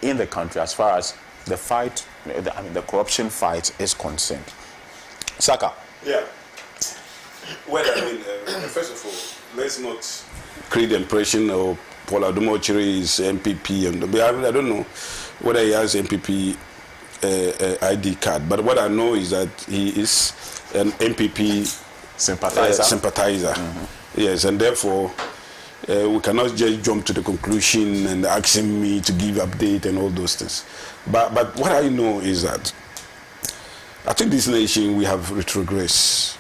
in the country as far as the fight, the corruption fight is concerned. Saka. Yeah. Well, first of all, let's not create the impression of Paul Adom Ochiri is MPP. I don't know whether he has MPP ID card, but what I know is that he is an MPP sympathizer. Mm-hmm. Yes, and therefore we cannot just jump to the conclusion and asking me to give update and all those things. But what I know is that I think this nation, we have retrogressed.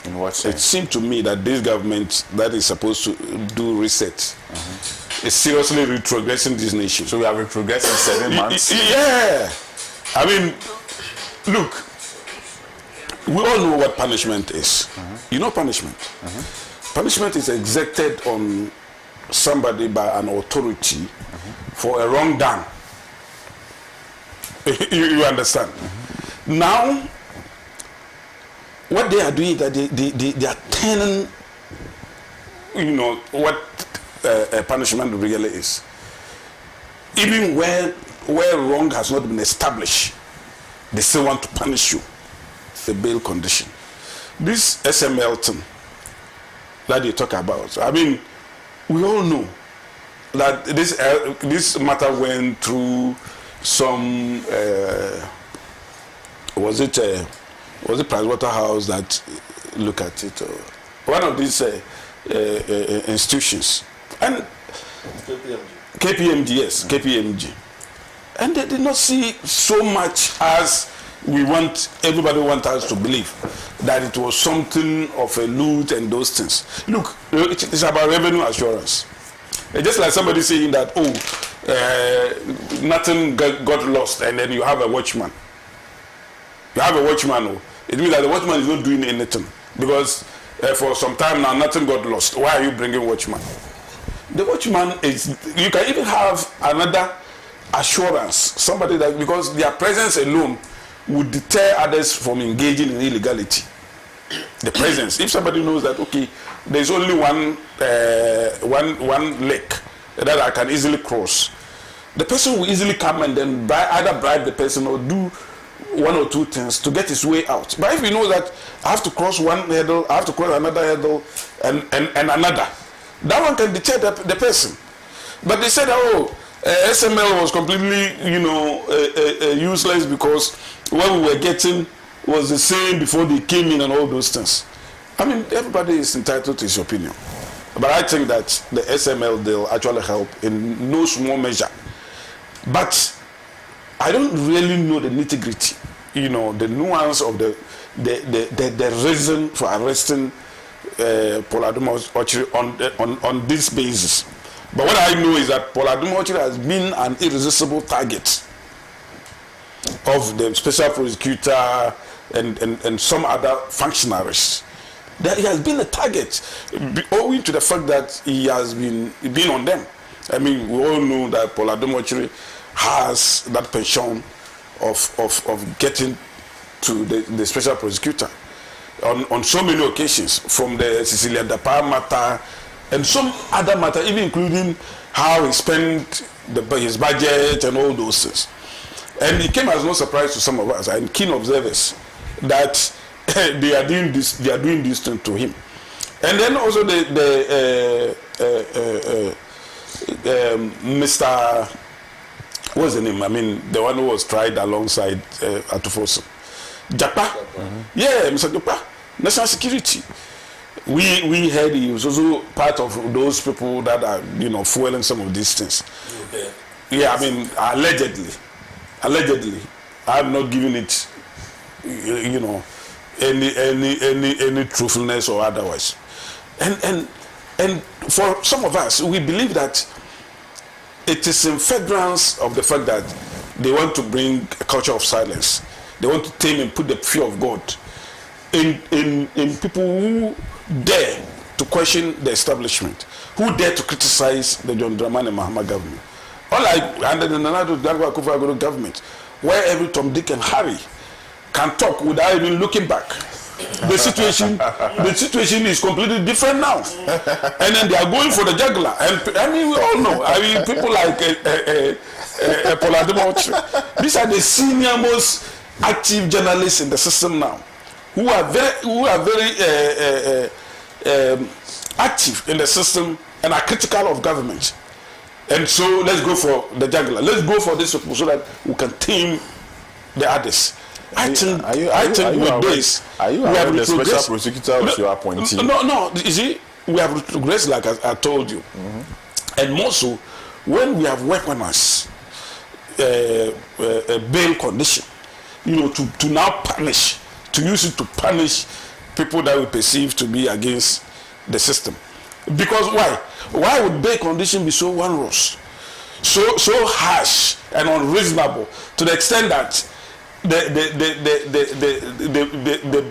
In what sense? It seemed to me that this government that is supposed to do reset is seriously retrogressing this nation. So we have retrogressed in 7 months? Yeah. I mean, look, we all know what punishment is. You know punishment. Punishment is exacted on somebody by an authority for a wrong done. you understand? Now, what they are doing is that they are turning, you know, what a punishment really is. Even where wrong has not been established, they still want to punish you. It's a bail condition. This SML thing that they talk about, I mean, we all know that this matter went through some was it Pricewaterhouse that look at it? One of these institutions. And KPMG, yes, KPMG. And they did not see so much as everybody wants us to believe, that it was something of a loot and those things. Look, it's about revenue assurance. Just like somebody saying that, nothing got lost, and then you have a watchman. You have a watchman, it means that the watchman is not doing anything, because for some time now nothing got lost. Why are you bringing watchman? The watchman is, you can even have another assurance, somebody that, because their presence alone would deter others from engaging in illegality. The presence, if somebody knows that, okay, there's only one lake that I can easily cross, the person will easily come and then either bribe the person or do one or two things to get his way out. But if you know that I have to cross one hurdle, I have to cross another hurdle, and another, that one can deter the person. But they said, SML was completely, useless because what we were getting was the same before they came in and all those things. I mean, everybody is entitled to his opinion. But I think that the SML deal actually helped in no small measure. But I don't really know the nitty-gritty, the nuance of the reason for arresting Paul Adumochiri on this basis. But what I know is that Paul Adumochiri has been an irresistible target of the special prosecutor and some other functionaries. That he has been a target owing to the fact that he has been on them. I mean, we all know that Paul Adumochiri has that penchant of getting to the special prosecutor on so many occasions, from the Cecilia Dapa matter and some other matter, even including how he spent his budget and all those things. And it came as no surprise to some of us and keen observers that they are doing this thing to him. And then also Mr. What's the name? I mean, the one who was tried alongside Atufoso. Japa. Yeah, Mr. Japa. National security. We heard he was also part of those people that are, fueling some of these things. Okay. Yeah, I mean, allegedly. I'm not giving it, any truthfulness or otherwise. And for some of us, we believe that it is in furtherance of the fact that they want to bring a culture of silence. They want to tame and put the fear of God in people who dare to question the establishment, who dare to criticize the John Dramani Mahama government. Unlike under the Nana Akufo-Addo government, where every Tom, Dick and Harry can talk without even looking back. The situation is completely different now. And then they are going for the jugular. And I mean, we all know. I mean, people like Paul Adumochiri. These are the senior most active journalists in the system now, who are very active in the system and are critical of government. And so let's go for the jugular. Let's go for this so that we can tame the others. I think with this, are you aware the special prosecutor was your appointee? No. You see, we have retrogressed, like I told you, and more so when we have weaponized a bail condition, to now punish, to use it to punish people that we perceive to be against the system. Because why? Why would bail condition be so onerous, so harsh and unreasonable to the extent that the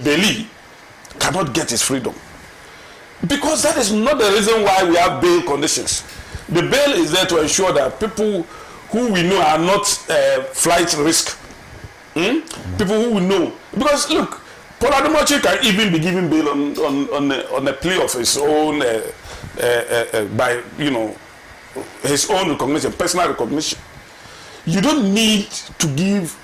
bailee cannot get his freedom? Because that is not the reason why we have bail conditions. The bail is there to ensure that people who we know are not flight risk, people who we know. Because look, Paul Adumochiri can even be given bail on a plea of his own, by his own recognition, personal recognition. You don't need to give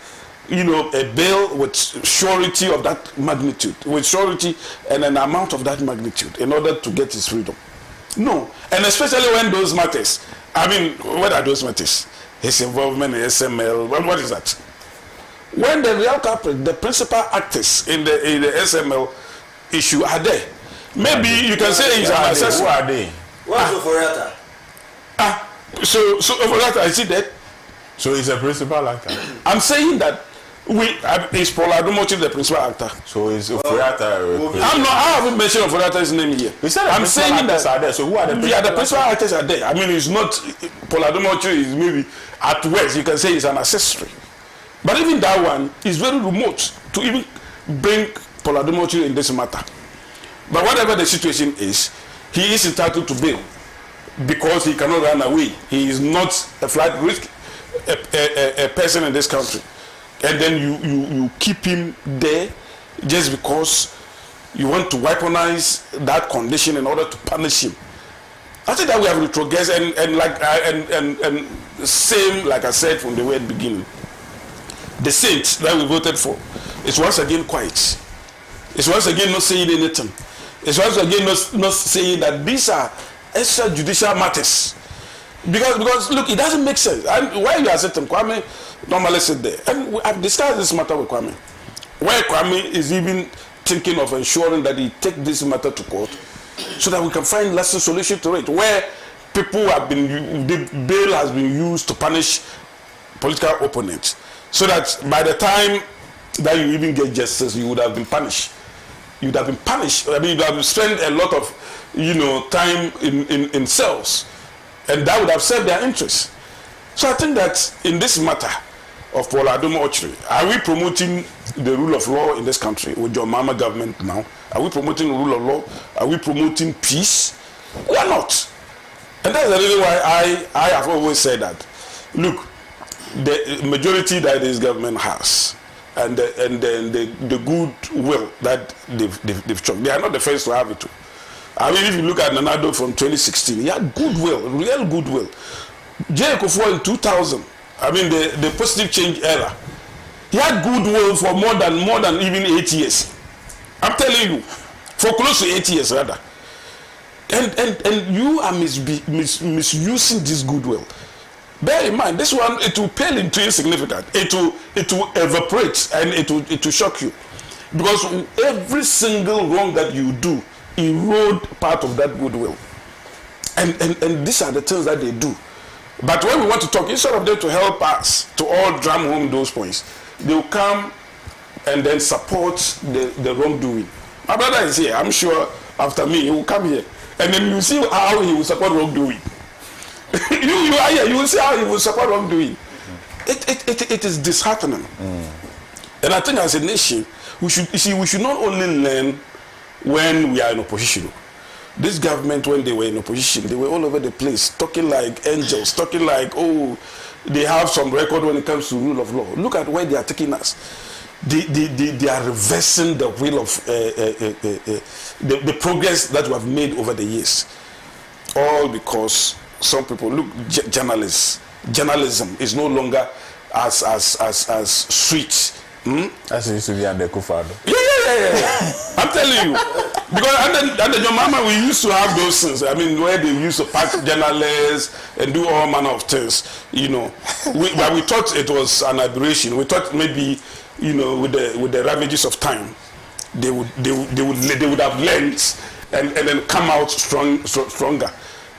a bail with surety of that magnitude, with surety and an amount of that magnitude in order to get his freedom. No. And especially when those matters, I mean, what are those matters? His involvement in SML, what is that? When the real culprit, the principal actors in the SML issue are there, Maybe you can say he's an assessor. Who are they? What's Oforiatta? So Oforiatta, I see that. So he's a principal actor. I'm saying that is Paul Adumochi the principal actor. So is Oforiatta? I haven't mentioned Oforiatta's name here. I'm saying that are there. So who are the principal? Yeah, the principal actors are there. I mean, it's not Paul Adumochi is maybe at worst you can say it's an accessory, but even that one is very remote to even bring Paul Adumochi in this matter. But whatever the situation is, he is entitled to bail because he cannot run away. He is not a flight risk a person in this country. And then you keep him there just because you want to weaponize that condition in order to punish him. I think that we have retrogressed and same like I said from the very beginning. The saints that we voted for is once again quiet. It's once again not saying anything. It's once again not saying that these are extrajudicial matters. Because look, it doesn't make sense. And why you are sitting, Kwame normally sit there. And I've discussed this matter with Kwame. Where Kwame is even thinking of ensuring that he take this matter to court so that we can find lasting solution to it. Where people have been, the bail has been used to punish political opponents. So that by the time that you even get justice, you would have been punished. You would have been punished. I mean, you would have spent a lot of, time in cells. And that would have served their interests. So I think that in this matter of Paul Adumochi, are we promoting the rule of law in this country with your mama government now? Are we promoting the rule of law? Are we promoting peace? We are not. And that's the reason why I have always said that. Look, the majority that this government has and the goodwill that they've shown, they are not the first to have it too. I mean, if you look at Nanado from 2016, he had goodwill, real goodwill. J. Kufuor in 2000, I mean, the positive change era, he had goodwill for more than even 8 years. I'm telling you, for close to 8 years rather. And you are misusing this goodwill. Bear in mind, this one, it will pale into insignificant. It will evaporate and it will shock you. Because every single wrong that you do, erode part of that goodwill. And these are the things that they do. But when we want to talk, instead of them to help us to all drum home those points, they will come and then support the wrongdoing. My brother is here. I'm sure after me, he will come here. And then you see how he will support wrongdoing. you are here. You will see how he will support wrongdoing. It is disheartening. And I think as a nation, we should not only learn when we are in opposition. This government, when they were in opposition, they were all over the place, talking like angels, talking like, oh, they have some record when it comes to rule of law. Look at where they are taking us. They are reversing the will of the progress that we have made over the years. All because some people, look, journalism is no longer as sweet. As it used to be under Kufado. Yeah. I'm telling you. Because under your mama, we used to have those things. I mean, where they used to pack journalists and do all manner of things, But we thought it was an aberration. We thought maybe, with the ravages of time, they would have learned and then come out stronger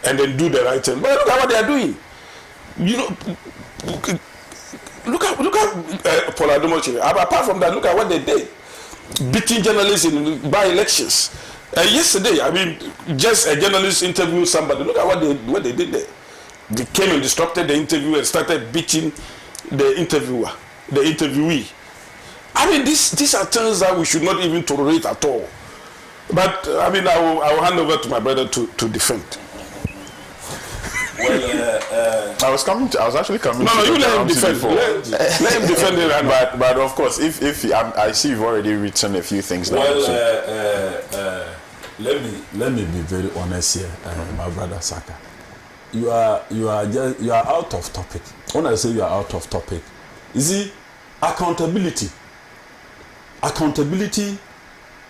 and then do the right thing. But look at what they are doing. Look at Paul Adumochi. Apart from that, look at what they did. Beating journalists in by-elections. Yesterday, I mean, just a journalist interviewed somebody. Look at what they did there. They came and disrupted the interview and started beating the interviewer, the interviewee. I mean, these are things that we should not even tolerate at all. But, I mean, I will hand over to my brother to defend. Well, I was actually coming. No, you let him defend. Let him defend it. But of course, if I see you've already written a few things. Well, let me be very honest here, my brother Saka. You are out of topic. When I say you are out of topic, you see, accountability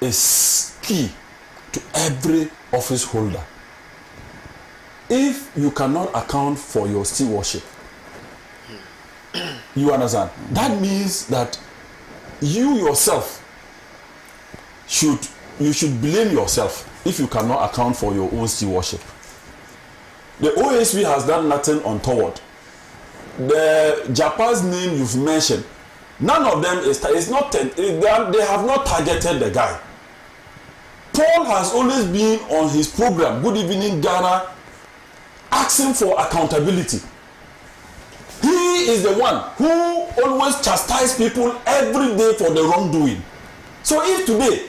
is key to every office holder. If you cannot account for your stewardship, you understand? That means that you yourself you should blame yourself. if you cannot account for your own stewardship. The OSP has done nothing untoward. The Japan's name you've mentioned, none of them is not. They have not targeted the guy. Paul has always been on his program, Good Evening Ghana, asking for accountability. He is the one who always chastises people every day for the wrongdoing. So if today,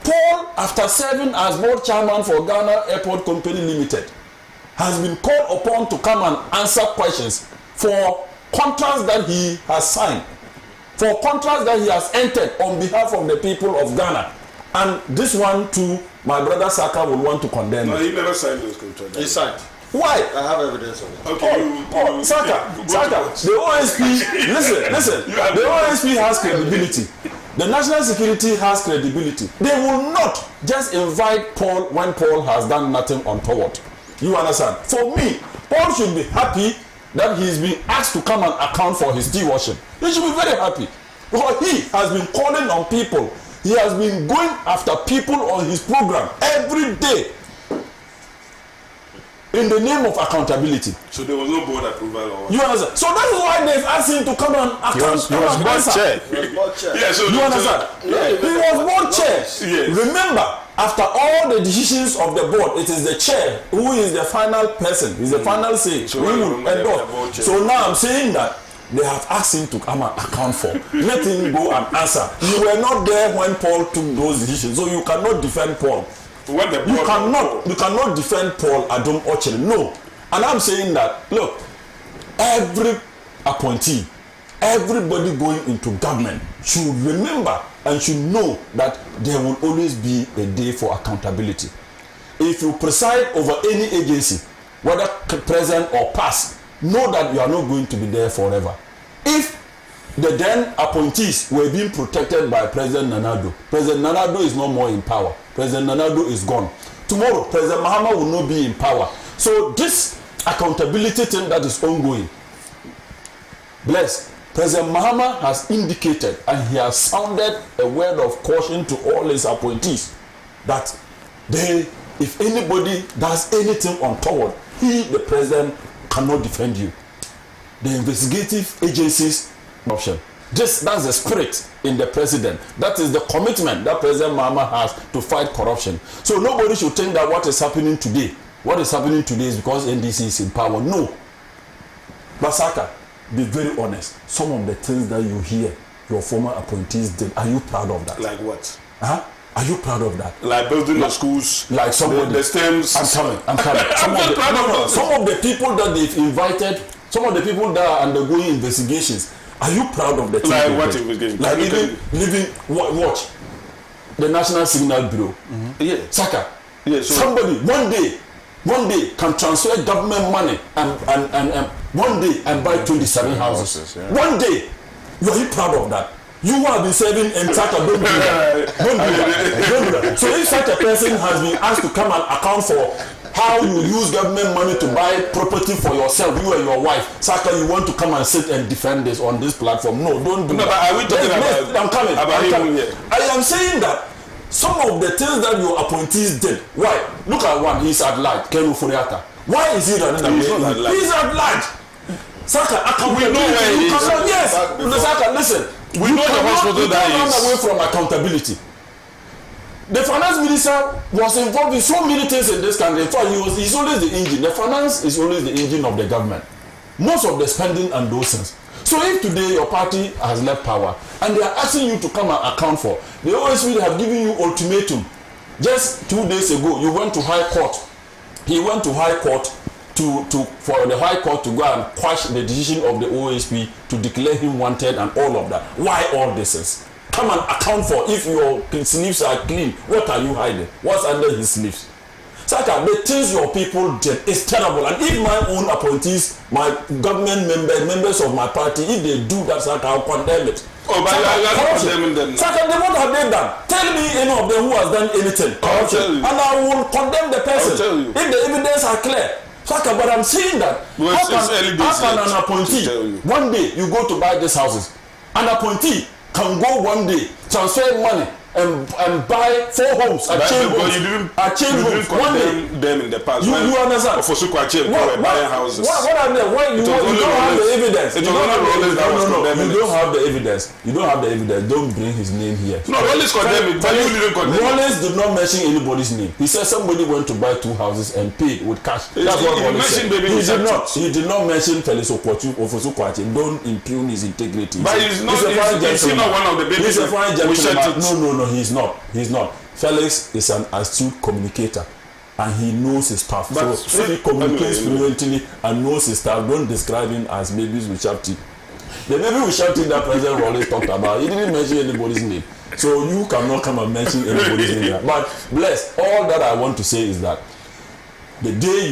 Paul, after serving as board chairman for Ghana Airport Company Limited, has been called upon to come and answer questions for contracts that he has signed, for contracts that he has entered on behalf of the people of Ghana, and this one too, my brother Saka will want to condemn. No, he never signed those contracts. He signed. Why? I have evidence of it. Okay, Saka, the OSP, listen, the OSP has credibility. The national security has credibility. They will not just invite Paul when Paul has done nothing untoward. You understand? For me, Paul should be happy that he's been asked to come and account for his stewardship. He should be very happy. Because he has been calling on people. He has been going after people on his program every day in the name of accountability. So there was no board approval or what? You understand? So that is why they've asked him to come and account. He was board chair. Yeah, so you understand? He was board chair. Yes. Remember, after all the decisions of the board, it is the chair who is the final person, is the final say. So, so now I'm saying that they have asked him to come and account for. Let him go and answer. You were not there when Paul took those decisions, so you cannot defend Paul. You cannot defend Paul Adom Ochere. No. And I'm saying that, look, every appointee, everybody going into government should remember and should know that there will always be a day for accountability. If you preside over any agency, whether present or past, know that you are not going to be there forever. If the then appointees were being protected by President Nanado, President Nanado is no more in power. President Nanado is gone. Tomorrow, President Mahama will not be in power. So this accountability thing that is ongoing, bless, President Mahama has indicated and he has sounded a word of caution to all his appointees that if anybody does anything untoward, he, the president, cannot defend you. The investigative agencies option. That's the spirit in the president. That is the commitment that President Mahama has to fight corruption. So nobody should think that what is happening today is because NDC is in power. No. Basaka, be very honest. Some of the things that you hear your former appointees did, are you proud of that? Like what? Huh? Are you proud of that? Like building the schools, like somebody. The stems. I'm coming. Some of the people that they've invited, some of the people that are undergoing investigations, are you proud of the thing? Like what investigation? Like even watch the National Signal Bureau. Yeah. Saka. Yeah. So somebody one day can transfer government money and one day and buy 27 houses. Yeah. One day, are you proud of that? You have been serving and Saka, don't do that. Don't do that. So if such a person has been asked to come and account for how you use government money to buy property for yourself, you and your wife, Saka, you want to come and sit and defend this on this platform? No, don't do that. But are we talking about? I'm coming. I am saying that some of the things that your appointees did. Why? Look at one. He's at large. Kenu Furiata. Why is he running away? He's at large. Saka, we know where he is. Yes. Saka, listen. We know the hospital that he is. Away from accountability. The finance minister was involved in so many things in this country. In fact, he's always the engine. The finance is always the engine of the government. Most of the spending and those things. So if today your party has left power and they are asking you to come and account for, they always will have given you ultimatum. Just 2 days ago, you went to High Court. He went to High Court for the High Court to go and quash the decision of the OSP to declare him wanted and all of that. Why all this is? Come and account for if your sleeves are clean. What are you hiding? What's under his sleeves? Saka, the things your people did is terrible. And if my own appointees, my government members of my party, if they do that, Saka, I'll condemn it. Oh, but you are condemning them. Saka, what have they done? Tell me any of them who has done anything. Corruption. And I will condemn the person. I'll tell you. If the evidence are clear. Saka, but I'm saying that. Well, how can an appointee, one day you go to buy these houses, an appointee can go one day, transfer money and buy 4 homes at chain homes. You didn't condemn them in the past. You understand? Buying houses. What are they? Why you don't have the evidence? You don't have the evidence. You don't have the evidence. Don't bring his name here. No, Rollins condemned it, but you didn't condemn it. Rollins did not mention anybody's name. He said somebody went to buy 2 houses and paid with cash. That's what Rollins said. He did not mention Felix Ofosu-Kwakye. Don't impugn his integrity. But he's not one of the babies. He's a fine gentleman. No, he's not. Felix is an astute communicator, and he knows his stuff. So if he communicates fluently and knows his stuff, don't describe him as babies with sharp teeth. The baby with sharp teeth that President Rollins talked about, he didn't mention anybody's name. So you cannot come and mention anybody's name. But bless, all that I want to say is that the day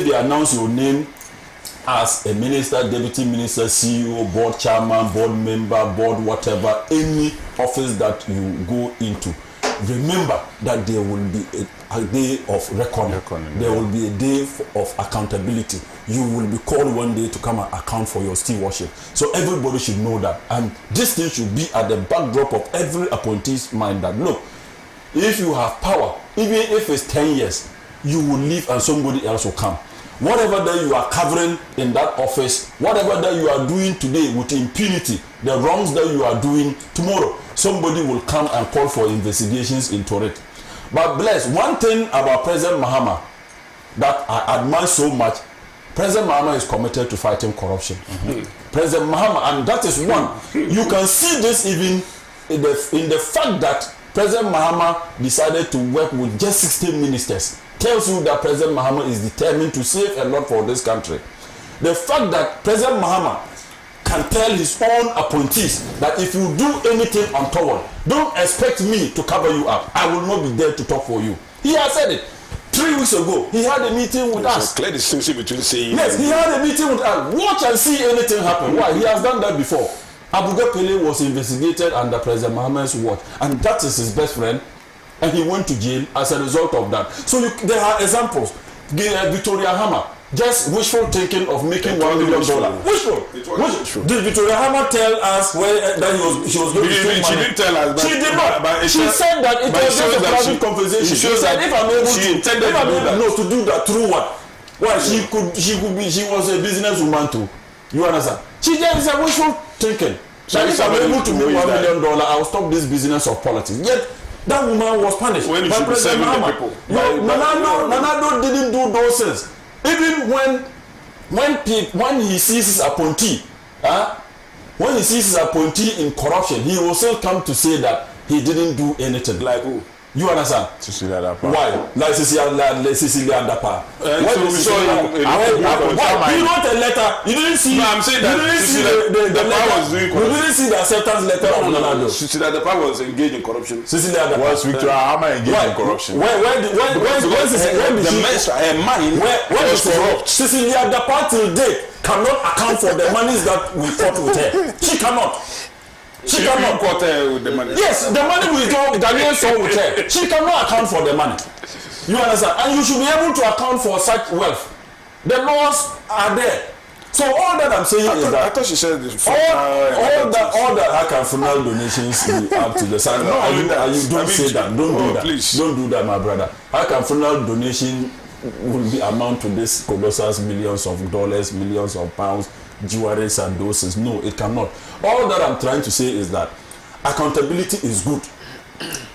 they announce your name as a minister, deputy minister, CEO, board chairman, board member, board whatever, any office that you go into, remember that there will be a day of reckoning. There will be a day of accountability. You will be called one day to come and account for your stewardship. So everybody should know that. And this thing should be at the backdrop of every appointee's mind that, look, if you have power, even if it's 10 years, you will leave and somebody else will come. Whatever that you are covering in that office, whatever that you are doing today with impunity, the wrongs that you are doing, tomorrow somebody will come and call for investigations into it. But bless, one thing about President Mahama that I admire so much, President Mahama is committed to fighting corruption. President Mahama, and that is one. You can see this even in the fact that President Mahama decided to work with just 16 ministers. Tells you that President Mahama is determined to save a lot for this country. The fact that President Mahama can tell his own appointees that if you do anything untoward, don't expect me to cover you up. I will not be there to talk for you. He has said it. 3 weeks ago, he had a meeting with us. Clear distinction between saying. Yes, he had a meeting with us. Watch and see anything happen. Why? He has done that before. Abuga Pele was investigated under President Mahama's watch, and that is his best friend. And he went to jail as a result of that. So there are examples. Victoria Hammer, just wishful thinking of making $1 million. Wishful. Did Victoria Hammer tell us that she was going to take money? She didn't tell us. She did not. She said that it was just a private conversation. She said if I'm able to do that through what? Why she was a businesswoman too. You understand? She just said wishful thinking. That if I'm able to make $1 million, I'll stop this business of politics. Yet that woman was punished by President Mahama. Nanado didn't do those things. Even when he sees his appointee, when he sees his appointee in corruption, he will still come to say that he didn't do anything. Like who? You understand? Cecilia Adapa. Why? Like Cecilia Adapa. So we saw him. He wrote a letter. You didn't see. No, I'm saying that the letter was doing corruption. You didn't see the acceptance letter of Nanado. Cecilia Adapa was engaged in corruption. Cecilia Adapa was Victoria Hammer engaged in corruption. When did she corrupt? Cecilia Adapa till date cannot account for the monies that we fought with her. She cannot. She cannot with the money. Yes, the money we got Daniel saw with her. She cannot account for the money. You understand? And you should be able to account for such wealth. The laws are there. So all that I'm saying is that I thought she said this all that how can funeral donations be up to the side? Don't say that. Don't do that. Please. Don't do that, my brother. How can funeral donation will be amount to this colossal millions of dollars, millions of pounds, jewelries and doses? No, it cannot. All that I'm trying to say is that accountability is good.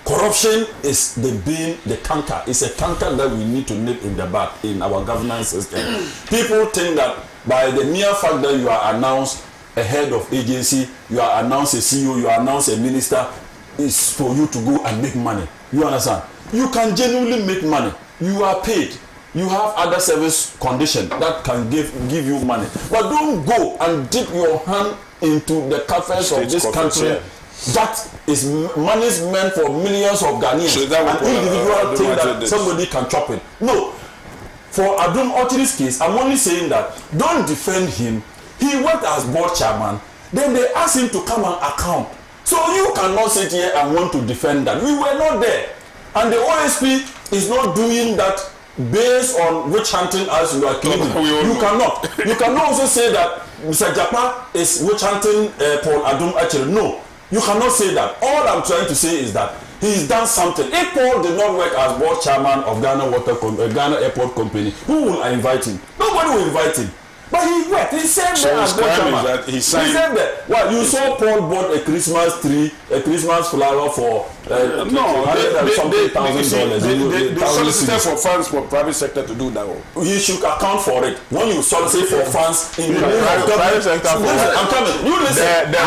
Corruption is the canker. It's a canker that we need to nip in the bud in our governance system. People think that by the mere fact that you are announced a head of agency, you are announced a CEO, you are announced a minister, is for you to go and make money. You understand? You can genuinely make money. You are paid. You have other service condition that can give you money. But don't go and dip your hand into the coffers of this country. Yeah. That is money is meant for millions of Ghanaians. So an individual thing that somebody can chop it. No. For Adum Oti's case, I'm only saying that don't defend him. He worked as board chairman. Then they asked him to come and account. So you cannot sit here and want to defend that. We were not there. And the OSP is not doing that based on witch hunting as you are claiming. You cannot. You cannot also say that Mr. Japa is witch hunting Paul Adum actually. No. You cannot say that. All I'm trying to say is that he's done something. If Paul did not work as board chairman of Ghana Airport Company, who will invite him? Nobody will invite him. But he worked. He said so that as board chairman. That he signed. He said that. Well, you saw Paul bought a Christmas tree, a Christmas flower for $100,000. They solicited for funds for private sector to do that. You should account for it. When you solicit for funds in the private sector, I'm coming. You listen. The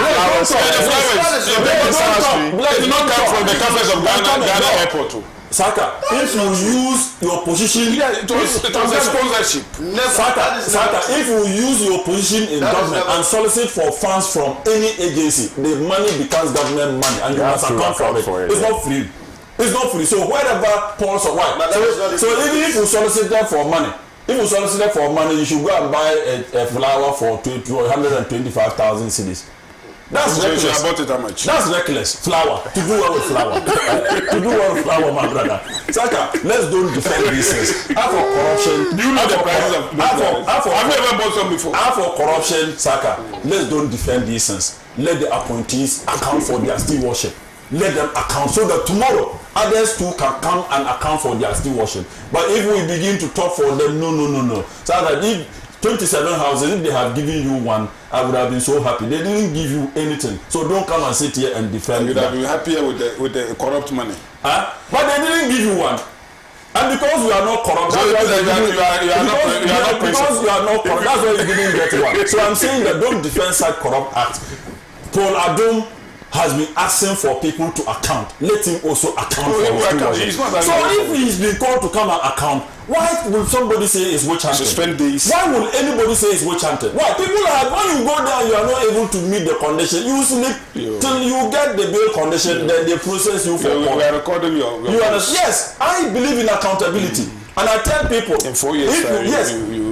flowers did not come from the campus of Ghana Airport. Saka, if you use your position, it was a sponsorship. Saka, if you use your position in government and solicit for funds from any agency, the money becomes government money, and you must account for it. It's not free. It's not free. So wherever Paul so why? So even if you solicited for money, you should go and buy a flower for 125,000 cedis. That's reckless. I bought it how much? That's reckless. Flower. To do well with flower. To do well with flower, my brother. Saka, let's don't defend these things. Half for corruption. Do you know the prices of have you ever bought some before? Half for corruption, Saka. Let's don't defend these things. Let the appointees account for their stewardship. Let them account so that tomorrow others too can come and account for their stewardship. But if we begin to talk for them, no. So that if 27 houses, if they have given you one, I would have been so happy. They didn't give you anything. So don't come and sit here and defend you. You'd have been happier with the corrupt money. Huh? But they didn't give you one. And because you are not corrupt, that's why you didn't get one. So I'm saying that don't defend such corrupt acts. Paul Adom has been asking for people to account. Let him also account for his stewardship. So if he's been called to come and account, why will somebody say it's witch hunting? Suspend days. Why will anybody say it's witch hunting? Why? People are, when you go there, you are not able to meet the condition. You sleep till you get the bail condition, then they process you for court. We are recording your you understand? Yes, I believe in accountability. And I tell people, in 4 years time,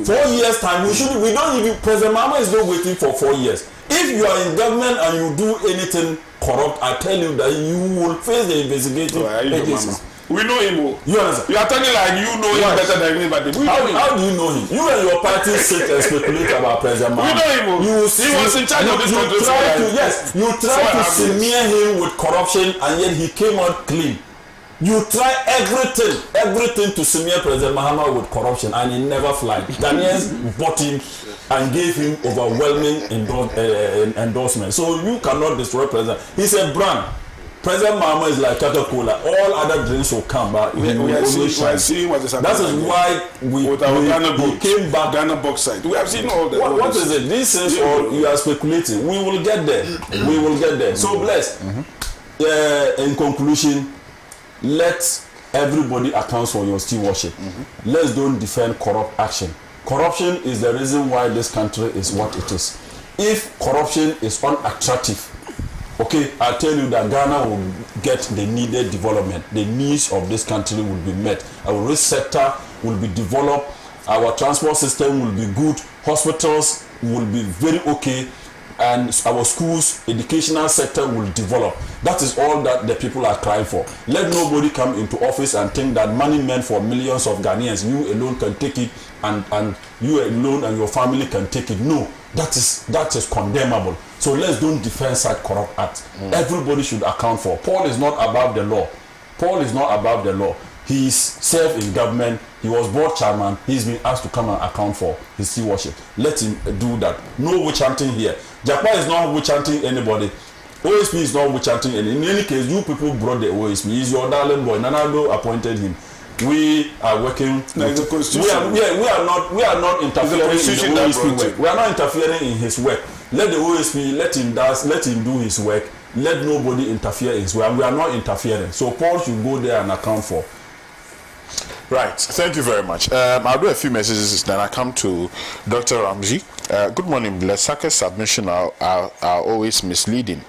4 years time, we don't even, President Mahama is not waiting for 4 years. If you are in government and you do anything corrupt, I tell you that you will face the investigative agencies. We know him. You understand? You are talking like you know him better than anybody. How do you know him? You and your party sit and speculate about President Mahama. We know him. He was in charge of this country. You try to smear him with corruption, and yet he came out clean. You try everything to smear President Mahama with corruption, and he never flied. Ghanaians bought him and gave him overwhelming endorsement. So you cannot destroy President. He's a brand. President Mahama is like Coca-Cola. All other drinks will come back. We are seeing what is happening. That is why we came back. Ghana box we have seen all that. What is it? This is all you are speculating. We will get there. We will get there. So blessed. In conclusion, let everybody account for your stewardship. Let's don't defend corrupt action. Corruption is the reason why this country is what it is. If corruption is unattractive, okay, I tell you that Ghana will get the needed development. The needs of this country will be met. Our risk sector will be developed. Our transport system will be good. Hospitals will be very okay. And our schools, educational sector will develop. That is all that the people are crying for. Let nobody come into office and think that money meant for millions of Ghanaians, you alone can take it, and you alone and your family can take it. No, that is condemnable. So let's don't defend such corrupt acts. Everybody should account for. Paul is not above the law. Paul is not above the law. He's served in government. He was board chairman. He's been asked to come and account for his stewardship. Let him do that. No witch hunting here. Japa is not witch hunting anybody. OSP is not witch hunting any. In any case, you people brought the OSP. He's your darling boy. Nanado appointed him. We are working. We are not interfering in the OSP work. We are not interfering in his work. Let the OSP let him do his work. Let nobody interfere in his work. We are not interfering. So Paul should go there and account for. Right. Thank you very much. I'll do a few messages, then I come to Dr. Ramsey. Good morning. Saka's submission are always misleading.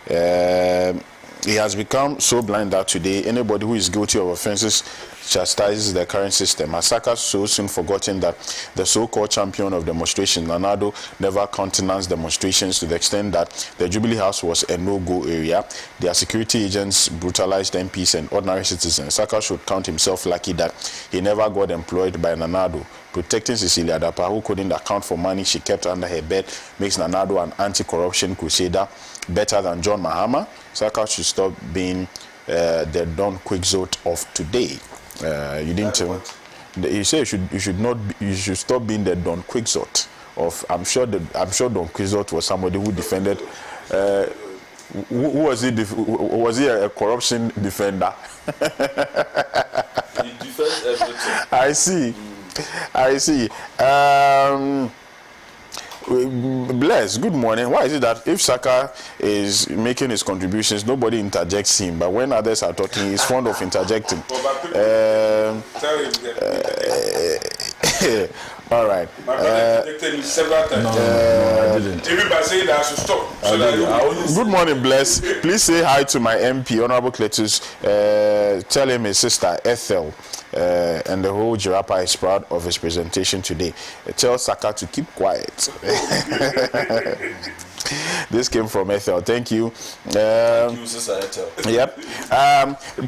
He has become so blind that today anybody who is guilty of offenses chastises the current system. Asaka so soon forgotten that the so-called champion of demonstration, Nanado, never countenanced demonstrations to the extent that the Jubilee House was a no-go area. Their security agents brutalized MPs and ordinary citizens. Saka should count himself lucky that he never got employed by Nanado. Protecting Cecilia Dapa, who couldn't account for money she kept under her bed, makes Nanado an anti-corruption crusader better than John Mahama. Saka should stop being the Don Quixote of today. You didn't tell. You say you should stop being the Don Quixote of. I'm sure Don Quixote was somebody who defended. Who was he? Was he a corruption defender? He defends everything. I see. I see. Bless, good morning. Why is it that if Saka is making his contributions, nobody interjects him, but when others are talking, he's fond of interjecting? All right. My brother interjected me several times. No, I didn't. Everybody saying that I should stop. Good morning, Bless. Please say hi to my MP, Honorable Cletus. Tell him his sister Ethel and the whole Jirapa is proud of his presentation today. Tell Saka to keep quiet. This came from Ethel. Thank you. Thank you, Sister Ethel. Yep.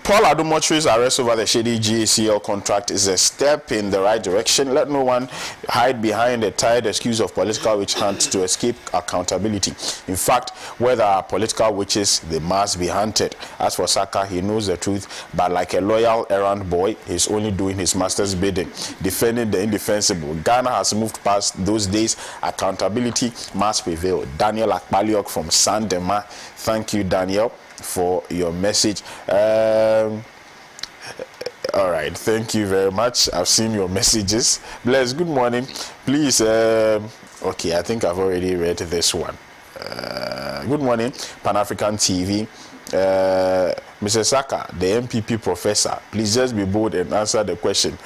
Paul Adumotri's arrest over the shady GACL contract is a step in the right direction. Let no one hide behind a tired excuse of political witch hunt to escape accountability. In fact, where there are political witches, they must be hunted. As for Saka, he knows the truth, but like a loyal errand boy, he's only doing his master's bidding, defending the indefensible. Ghana has moved past those days. Accountability must prevail. Daniel Akpaliok from Sandema. Thank you, Daniel, for your message. All right, thank you very much. I've seen your messages. Bless, good morning. Please, okay, I think I've already read this one. Good morning, Pan-African TV. Mr. Saka, the MPP professor, please just be bold and answer the question.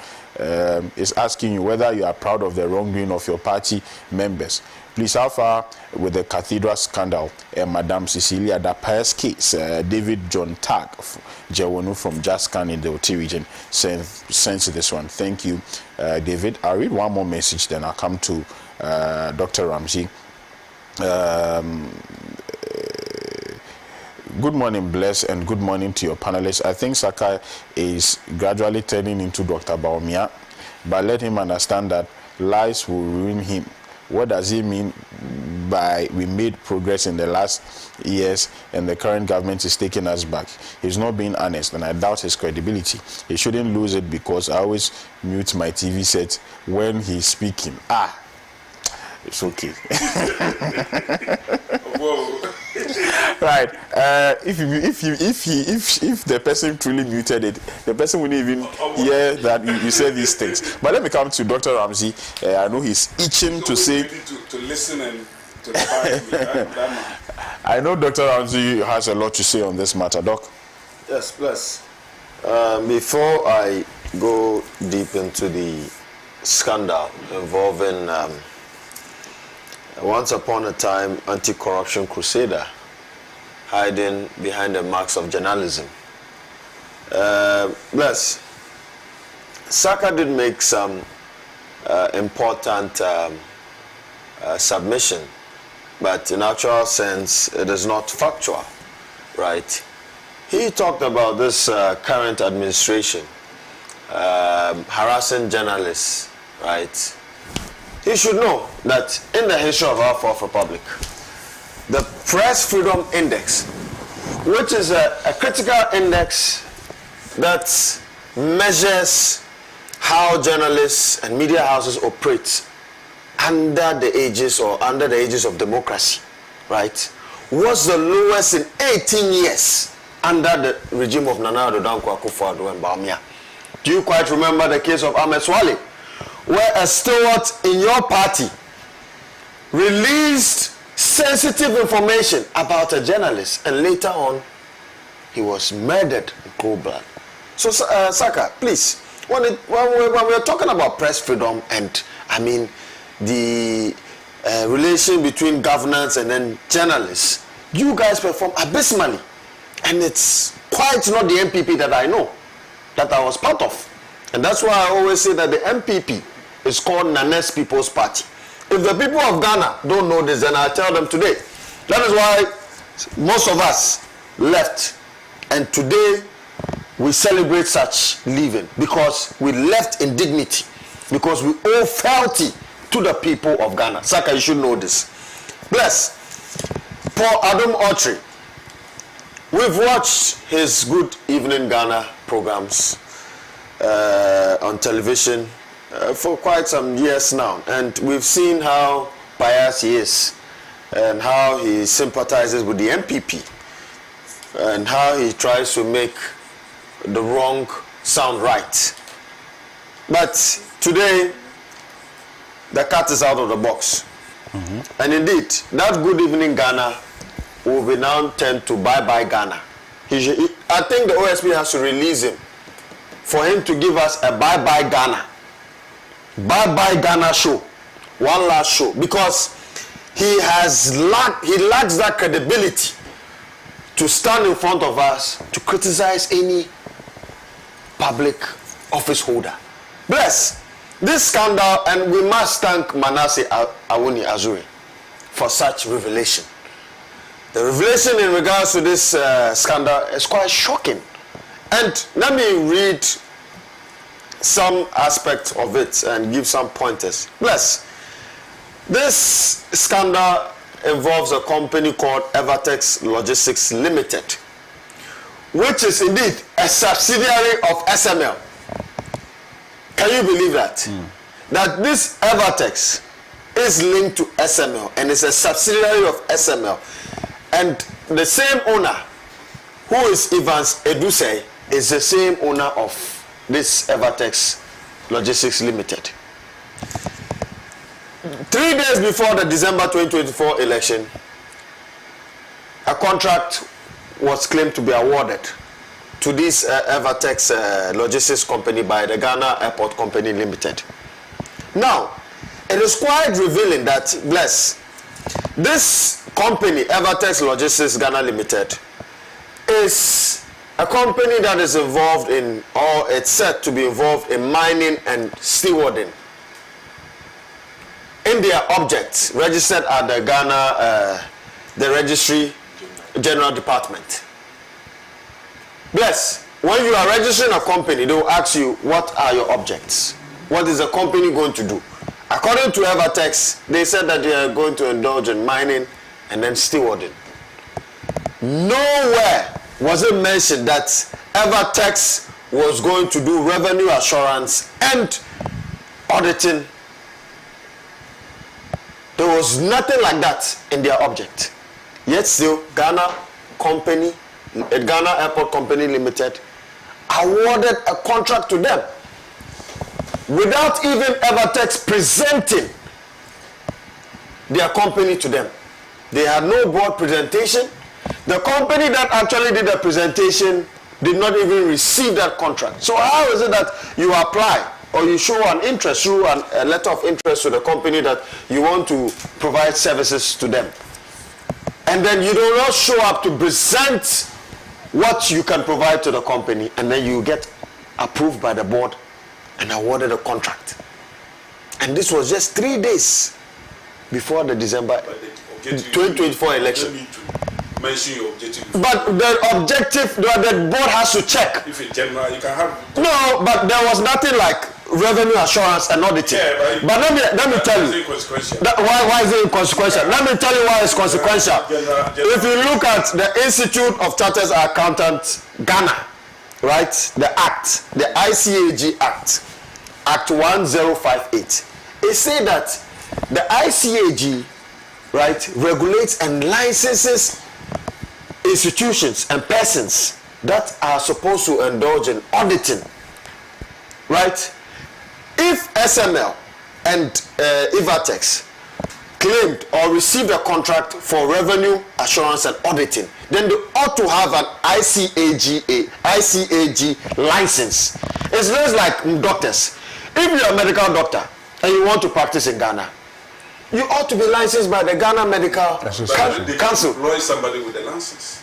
Is asking you whether you are proud of the wrongdoing of your party members. Please, how far with the cathedral scandal and Madame Cecilia Dapa's case? David John Tag, Jewonu from Jaskan in the Oti region, sends this one. Thank you, David. I'll read one more message, then I'll come to Dr. Ramsey. Good morning, Bless, and good morning to your panelists. I think Saka is gradually turning into Dr. Baumia, but let him understand that lies will ruin him. What does he mean by we made progress in the last years and the current government is taking us back? He's not being honest, and I doubt his credibility. He shouldn't lose it because I always mute my TV set when he's speaking. It's okay. Whoa. Right. If the person truly muted it, the person wouldn't even hear that you say these things. But let me come to Dr. Ramsey. I know he's itching to say. To listen and to that man. I know Dr. Ramsey has a lot to say on this matter, Doc. Yes, plus. Before I go deep into the scandal involving once upon a time anti-corruption crusader hiding behind the marks of journalism. Bless. Saka did make some important submission, but in actual sense it is not factual, right? He talked about this current administration harassing journalists, right? He should know that in the history of our Fourth Republic, the Press Freedom Index, which is a critical index that measures how journalists and media houses operate under the aegis of democracy, right, was the lowest in 18 years under the regime of Nana Addo Dankwa Akufo-Addo and Bawumia. Do you quite remember the case of Ahmed Swale, where a steward in your party released sensitive information about a journalist, and later on he was murdered in cold blood? So Saka, please, when we're talking about press freedom and the relation between governance and then journalists, you guys perform abysmally, and it's quite not the MPP that I know, that I was part of. And that's why I always say that the MPP is called Nane's People's Party. If the people of Ghana don't know this, then I'll tell them today. That is why most of us left, and today we celebrate such leaving, because we left in dignity, because we owe fealty to the people of Ghana. Saka, you should know this. Bless. Paul Adam Autry. We've watched his Good Evening Ghana programs on television for quite some years now, and we've seen how biased he is and how he sympathizes with the MPP and how he tries to make the wrong sound right. But today, the cat is out of the box. And indeed, that Good Evening Ghana will be now turned to Bye Bye Ghana. I think the OSP has to release him for him to give us a Bye Bye Ghana. Bye Bye Ghana show. One last show. Because he lacks that credibility to stand in front of us to criticize any public office holder. Bless this scandal, and we must thank Manasseh Awuni Azuri for such revelation. The revelation in regards to this scandal is quite shocking. And let me read some aspects of it and give some pointers. Bless. This scandal involves a company called Evertex Logistics Limited, which is indeed a subsidiary of SML. Can you believe that? That this Evertex is linked to SML and is a subsidiary of SML. And the same owner, who is Evans Edusei, is the same owner of this Evertex Logistics Limited. 3 days before the December 2024 election, a contract was claimed to be awarded to this Evertex Logistics Company by the Ghana Airport Company Limited. Now, it is quite revealing that, bless, this company, Evertex Logistics Ghana Limited, is a company that is involved in, or it's said to be involved in mining and stewarding. In their objects registered at the Ghana, the Registry General Department. Yes, when you are registering a company, they will ask you, what are your objects? What is the company going to do? According to Evertex, they said that they are going to indulge in mining and then stewarding. Nowhere was it mentioned that Evertex was going to do revenue assurance and auditing. There was nothing like that in their object. Yet still, Ghana Airport Company Limited awarded a contract to them without even Evertex presenting their company to them. They had no board presentation. The company that actually did the presentation did not even receive that contract. So how is it that you apply or you show an interest through a letter of interest to the company that you want to provide services to them, and then you do not show up to present what you can provide to the company, and then you get approved by the board and awarded a contract? And this was just 3 days before the December 2024 election. Mention your objective. But the objective, the board has to check. If in general, you can have. No, but there was nothing like revenue assurance and auditing. Yeah, but let me tell you. Why is it inconsequential? Let me tell you why it's consequential. If you look at the Institute of Chartered Accountants Ghana, right, the Act, the ICAG Act, Act 1058, it says that the ICAG, right, regulates and licenses institutions and persons that are supposed to indulge in auditing, right? If SML and Evertex claimed or received a contract for revenue assurance and auditing, then they ought to have an ICAG license. It's just like doctors. If you're a medical doctor and you want to practice in Ghana, you ought to be licensed by the Ghana Medical Council. Employ somebody with a license.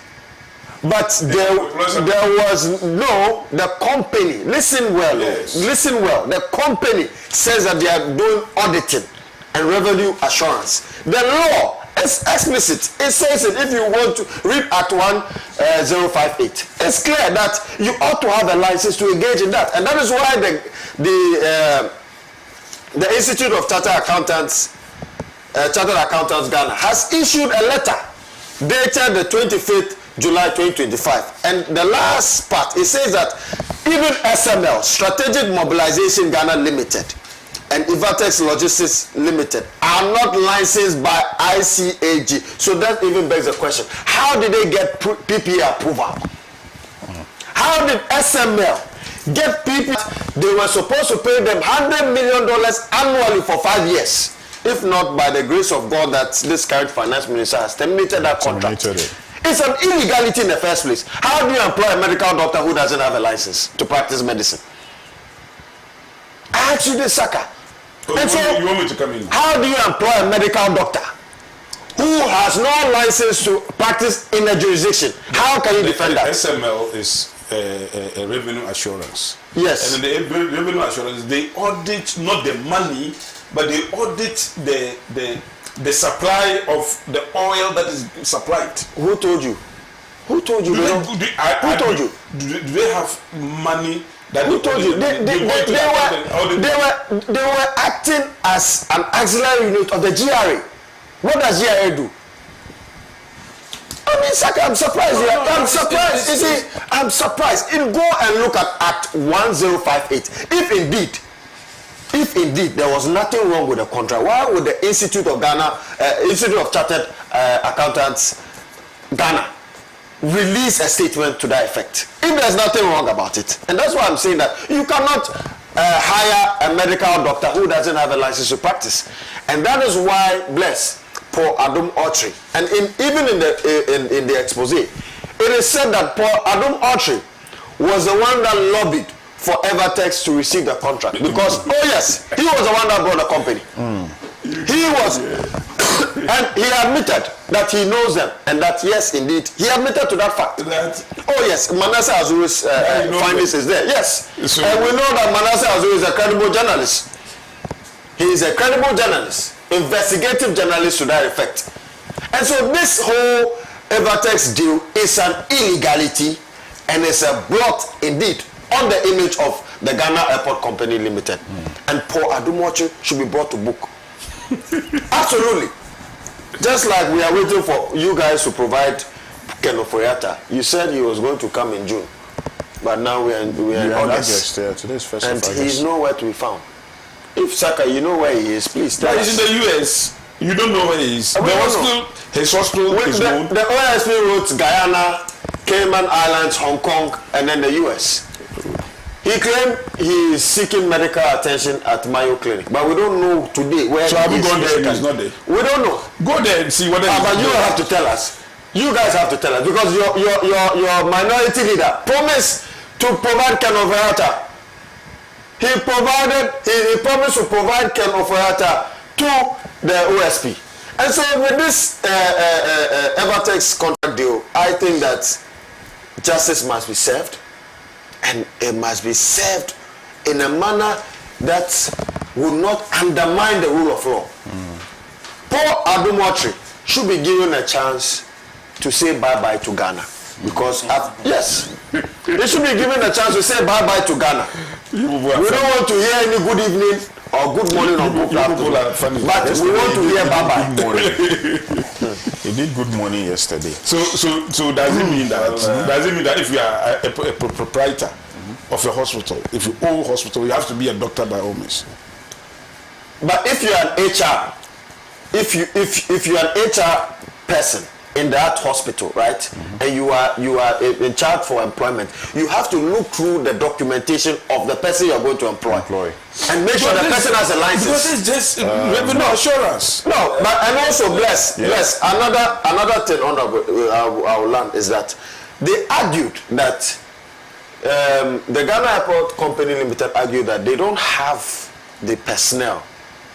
But there was no, the company, listen well, yes. Listen well, the company says that they are doing auditing and revenue assurance. The law is explicit. It says it. If you want to read Act 1058, it's clear that you ought to have a license to engage in that. And that is why the Institute of Chartered Accountants Ghana has issued a letter dated the 25th July 2025. And the last part, it says that even SML, Strategic Mobilization Ghana Limited, and Ivatex Logistics Limited are not licensed by ICAG. So that even begs the question, how did they get PPA approval? How did SML get PPA? They were supposed to pay them $100 million annually for 5 years. If not by the grace of God that this current finance minister has terminated that contract. It's an illegality in the first place. How do you employ a medical doctor who doesn't have a license to practice medicine? I asked you this, Saka. And so, you want me to come in? How do you employ a medical doctor who has no license to practice in a jurisdiction? How can you defend that? SML is a revenue assurance. Yes. And in the revenue assurance, they audit not the money, but they audit the supply of the oil that is supplied. Who told you? Who told you? Who told you? Do they have money? Who told you? They were acting as an auxiliary unit of the GRA. What does GRA do? I mean, Saka, I'm surprised. I'm surprised. You see, I'm surprised. Go and look at Act 1058. If indeed there was nothing wrong with the contract, why would the Institute of Chartered Accountants Ghana release a statement to that effect if there's nothing wrong about it? And that's why I'm saying that you cannot hire a medical doctor who doesn't have a license to practice. And that is why, bless Paul Adom Autry, and even in the expose, it is said that Paul Adom Autry was the one that lobbied for Evertex to receive the contract, because he was the one that brought the company. He was, and he admitted that he knows them, and that yes, indeed, he admitted to that fact. Manasseh Azuru's findings is there. Yes, and we know that Manasseh Azuru is a credible journalist. He is a credible journalist, investigative journalist to that effect. And so this whole Evertex deal is an illegality, and it's a blot indeed on the image of the Ghana Airport Company Limited. And Paul Adom Autry should be brought to book. Absolutely. Just like we are waiting for you guys to provide Ken Oforiatta. You said he was going to come in June, but now we are in August. Today's first and he's nowhere to be found. If Saka, you know where he is, please tell us. He's in the US. You don't know where he is. His hospital is known. The OSP routes Guyana, Cayman Islands, Hong Kong, and then the US. He claimed he is seeking medical attention at Mayo Clinic, but we don't know today where so he is. So have you gone there? He's not there. We don't know. Go there and see whether. But you have to tell us. You guys have to tell us, because your minority leader promised to provide Ken Oforiatta. He promised to provide Ken Oforiatta to the OSP. And so with this Evertex contract deal, I think that justice must be served, and it must be served in a manner that will not undermine the rule of law. Paul Adom Autry should be given a chance to say bye-bye to Ghana. Because, yes, they should be given a chance to say bye-bye to Ghana. We don't want to hear any good evening or good morning or good afternoon, but we want to hear bye-bye. He did good morning yesterday. So does it mean that if you are a proprietor of a hospital, if you own a hospital, you have to be a doctor by all means? But if you are an HR, if you are an HR person in that hospital, right, and you are in charge for employment, you have to look through the documentation of the person you are going to employ. And make sure the person has a license. Because it's just revenue assurance. No, but and also bless another thing on our land is that they argued that the Ghana Airport Company Limited argued that they don't have the personnel,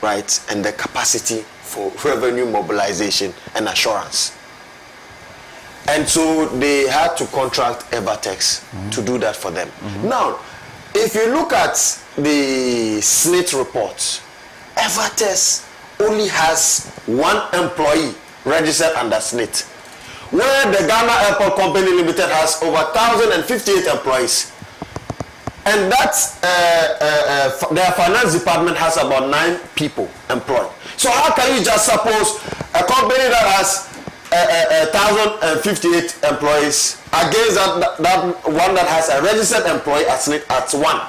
right, and the capacity for revenue mobilization and assurance. And so they had to contract Evertex to do that for them. Now, if you look at the SNIT reports, Evertex only has one employee registered under SNIT, where the Ghana Airport Company Limited has over 1,058 employees. And that's their finance department has about 9 people employed. So how can you just suppose a company that has 1,058 employees against that one that has a registered employee at one,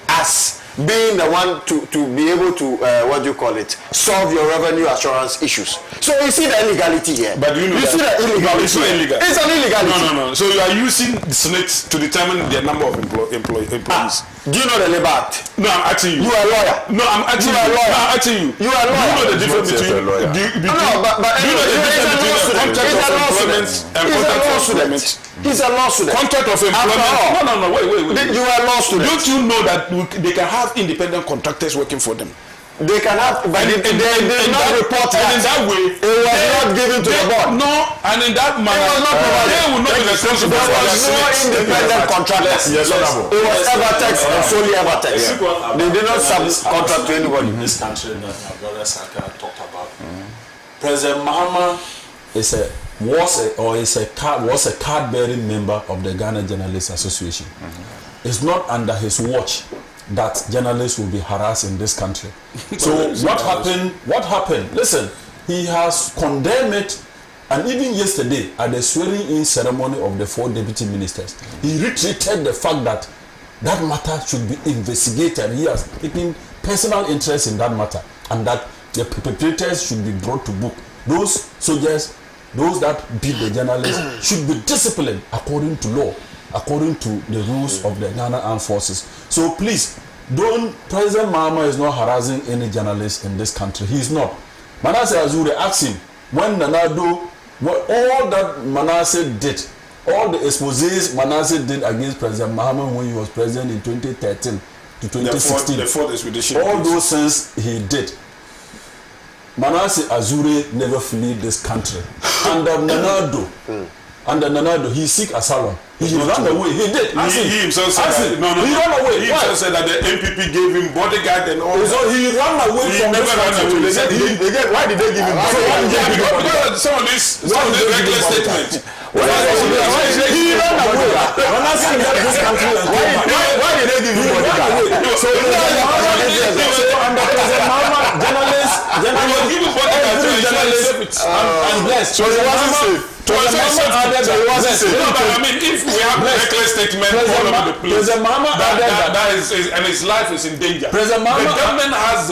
as being the one to be able to solve your revenue assurance issues. So you see the illegality here. But you see the illegality. It's not illegal. It's an illegality. No. So you are using SNIT to determine the number of employees. Do you know the Labor Act? No, I'm asking you. You are a lawyer. No, I'm asking you. No, I'm asking you. You are a lawyer. Do you know the difference between? No, but do you know the difference between a contract of employment and contract of employment? He's a law student. Contract of employment. No. Wait. You are a law student. Don't you know that they can have independent contractors working for them? They can have, but they did not report that. And in that way, it was not given to the board. No, and in that manner, they will not be responsible for their no independent contractors. Yes, it was Evertex and solely Evertex. They did not subcontract to anybody. In this country that my brother Saka talked about, President Mahama was a card-bearing member of the Ghana Journalists Association. It's not under his watch that journalists will be harassed in this country. So what happened? Listen, he has condemned it, and even yesterday at the swearing-in ceremony of the 4 deputy ministers, he reiterated the fact that that matter should be investigated. He has taken personal interest in that matter, and that the perpetrators should be brought to book. Those soldiers, those that beat the journalists, should be disciplined according to law, according to the rules of the Ghana Armed Forces. So please, President Mahama is not harassing any journalist in this country. He is not. Manasseh Azure asked him, when all that Manasseh did, all the exposés Manasseh did against President Mahama when he was president in 2013 to 2016, all those things he did. Manasseh Azure never fled this country. Under Nanado, he seek asylum. He ran away. He did. He himself said that. He ran away. He himself said that the MPP gave him bodyguard and all. So he ran away from this country. Why did they give him bodyguard? Because some of this reckless statement. He ran away. Why did they give him bodyguard? So under President Mahama, journalists was giving bodyguard to journalists and blessed. So he wasn't safe. I mean, if we have reckless statement all over the place, that is, and his life is in danger. The government has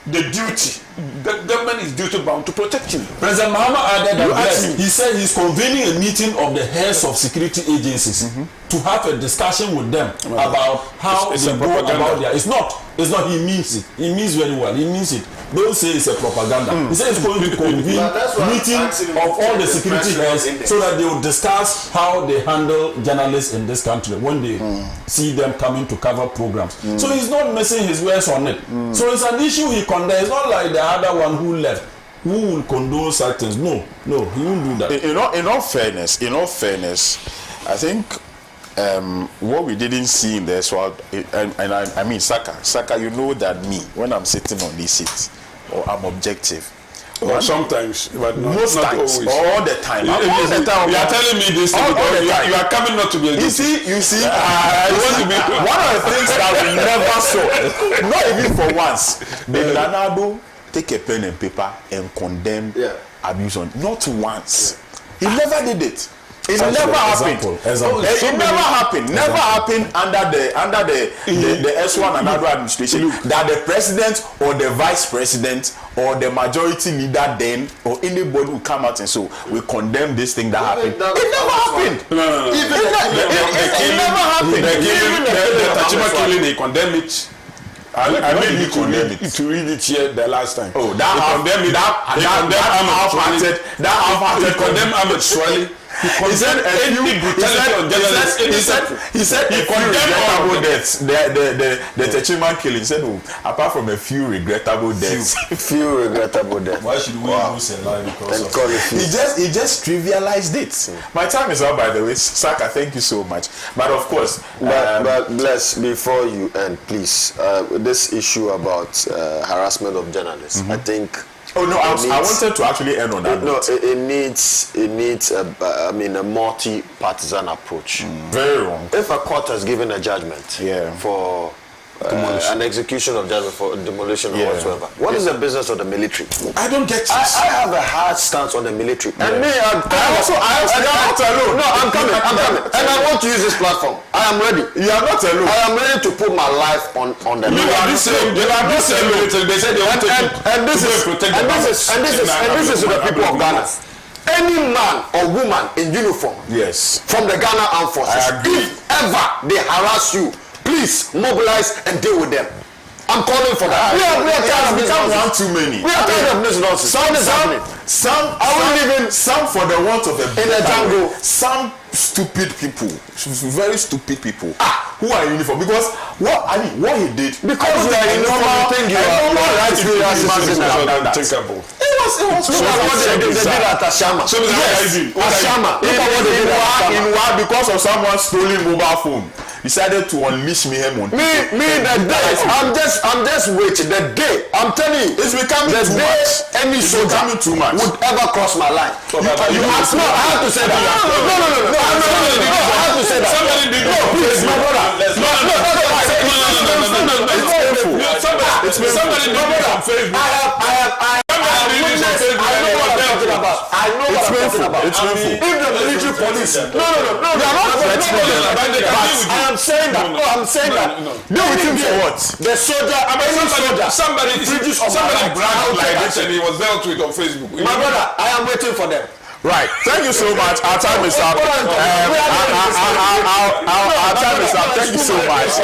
the duty. The government is duty bound to protect him. President Mahama added that he said he's convening a meeting of the heads of security agencies to have a discussion with them about how they go about their. It's not. He means it. He means very well. He means it. Don't say it's a propaganda. He said it's going to convene meeting of all the security heads so that they will discuss how they handle journalists in this country when they see them coming to cover programs. So he's not messing his words on it. So it's an issue he condemns. It's not like the other one who left, who will condone such things. No, he won't do that. In all fairness, I think what we didn't see in this world, I mean Saka, you know that me, when I'm sitting on these seats, or I'm objective. Or sometimes, but most times, always. All the time. You are telling me this thing because you are coming not to be a You see, I want to be one of the things that we never saw, not even for once, did Nanado take a pen and paper and condemn abuse on, not once. He never did it. It never happened. It never happened. Never happened under the S1 and Nado administration that the president or the vice president or the majority leader then or anybody will come out and so we condemn this thing that happened. It never happened. No. It never happened. The Tachima killing, they condemn it. I mean, you to read it here the last time. Oh, that half-hearted condemn Ahmed Swali. He said he regrettable deaths. The Techiman killing. He said, apart from a few regrettable deaths. Few regrettable deaths. Why should we lose a life because of he just trivialized it. My time is up, by the way. Saka, thank you so much. But of course, but Bless, before you end, please, this issue about harassment of journalists, I think. Oh no, I wanted to actually end on that. No, it needs a multi-partisan approach. Very wrong. If a court has given a judgment for an execution of judgment for demolition or whatsoever. What is the business of the military? I don't get this. I have a hard stance on the military. And me, I'm coming. And I want to use this platform. I am ready. You are not alone. I am ready to put my life on the line. You are not alone. They said they want to this is to the people of Ghana. Any man or woman in uniform from the Ghana Armed Forces, if ever they harass you, please mobilize and deal with them. I'm calling for that. We are tired of this nonsense. Too many. We are tired of this nonsense. Some for the want of a in the jungle. Some stupid people, very stupid people, who are in uniform. Because what he did, because you are in uniform, think you are right to be unthinkable. It was look at what they did at Ashama. So Ashama. Look at what they did at Ashama. Because of someone stealing mobile phone, decided to unleash me. The day I'm just waiting. The day I'm telling you, it's becoming too much. Any soldier would ever cross my line. You must not. I have to say that. No. I have to say that. Somebody did please, my brother. It's painful. Somebody did it on Facebook. I know what I'm talking about. It's painful. If the military police, no. I am saying that. Do with him for what? The soldier. Somebody bragged like this and he was dealt with on Facebook. My brother, I am waiting for them. Right. Thank you so much. Our time is up. Our time is up. Thank you so much.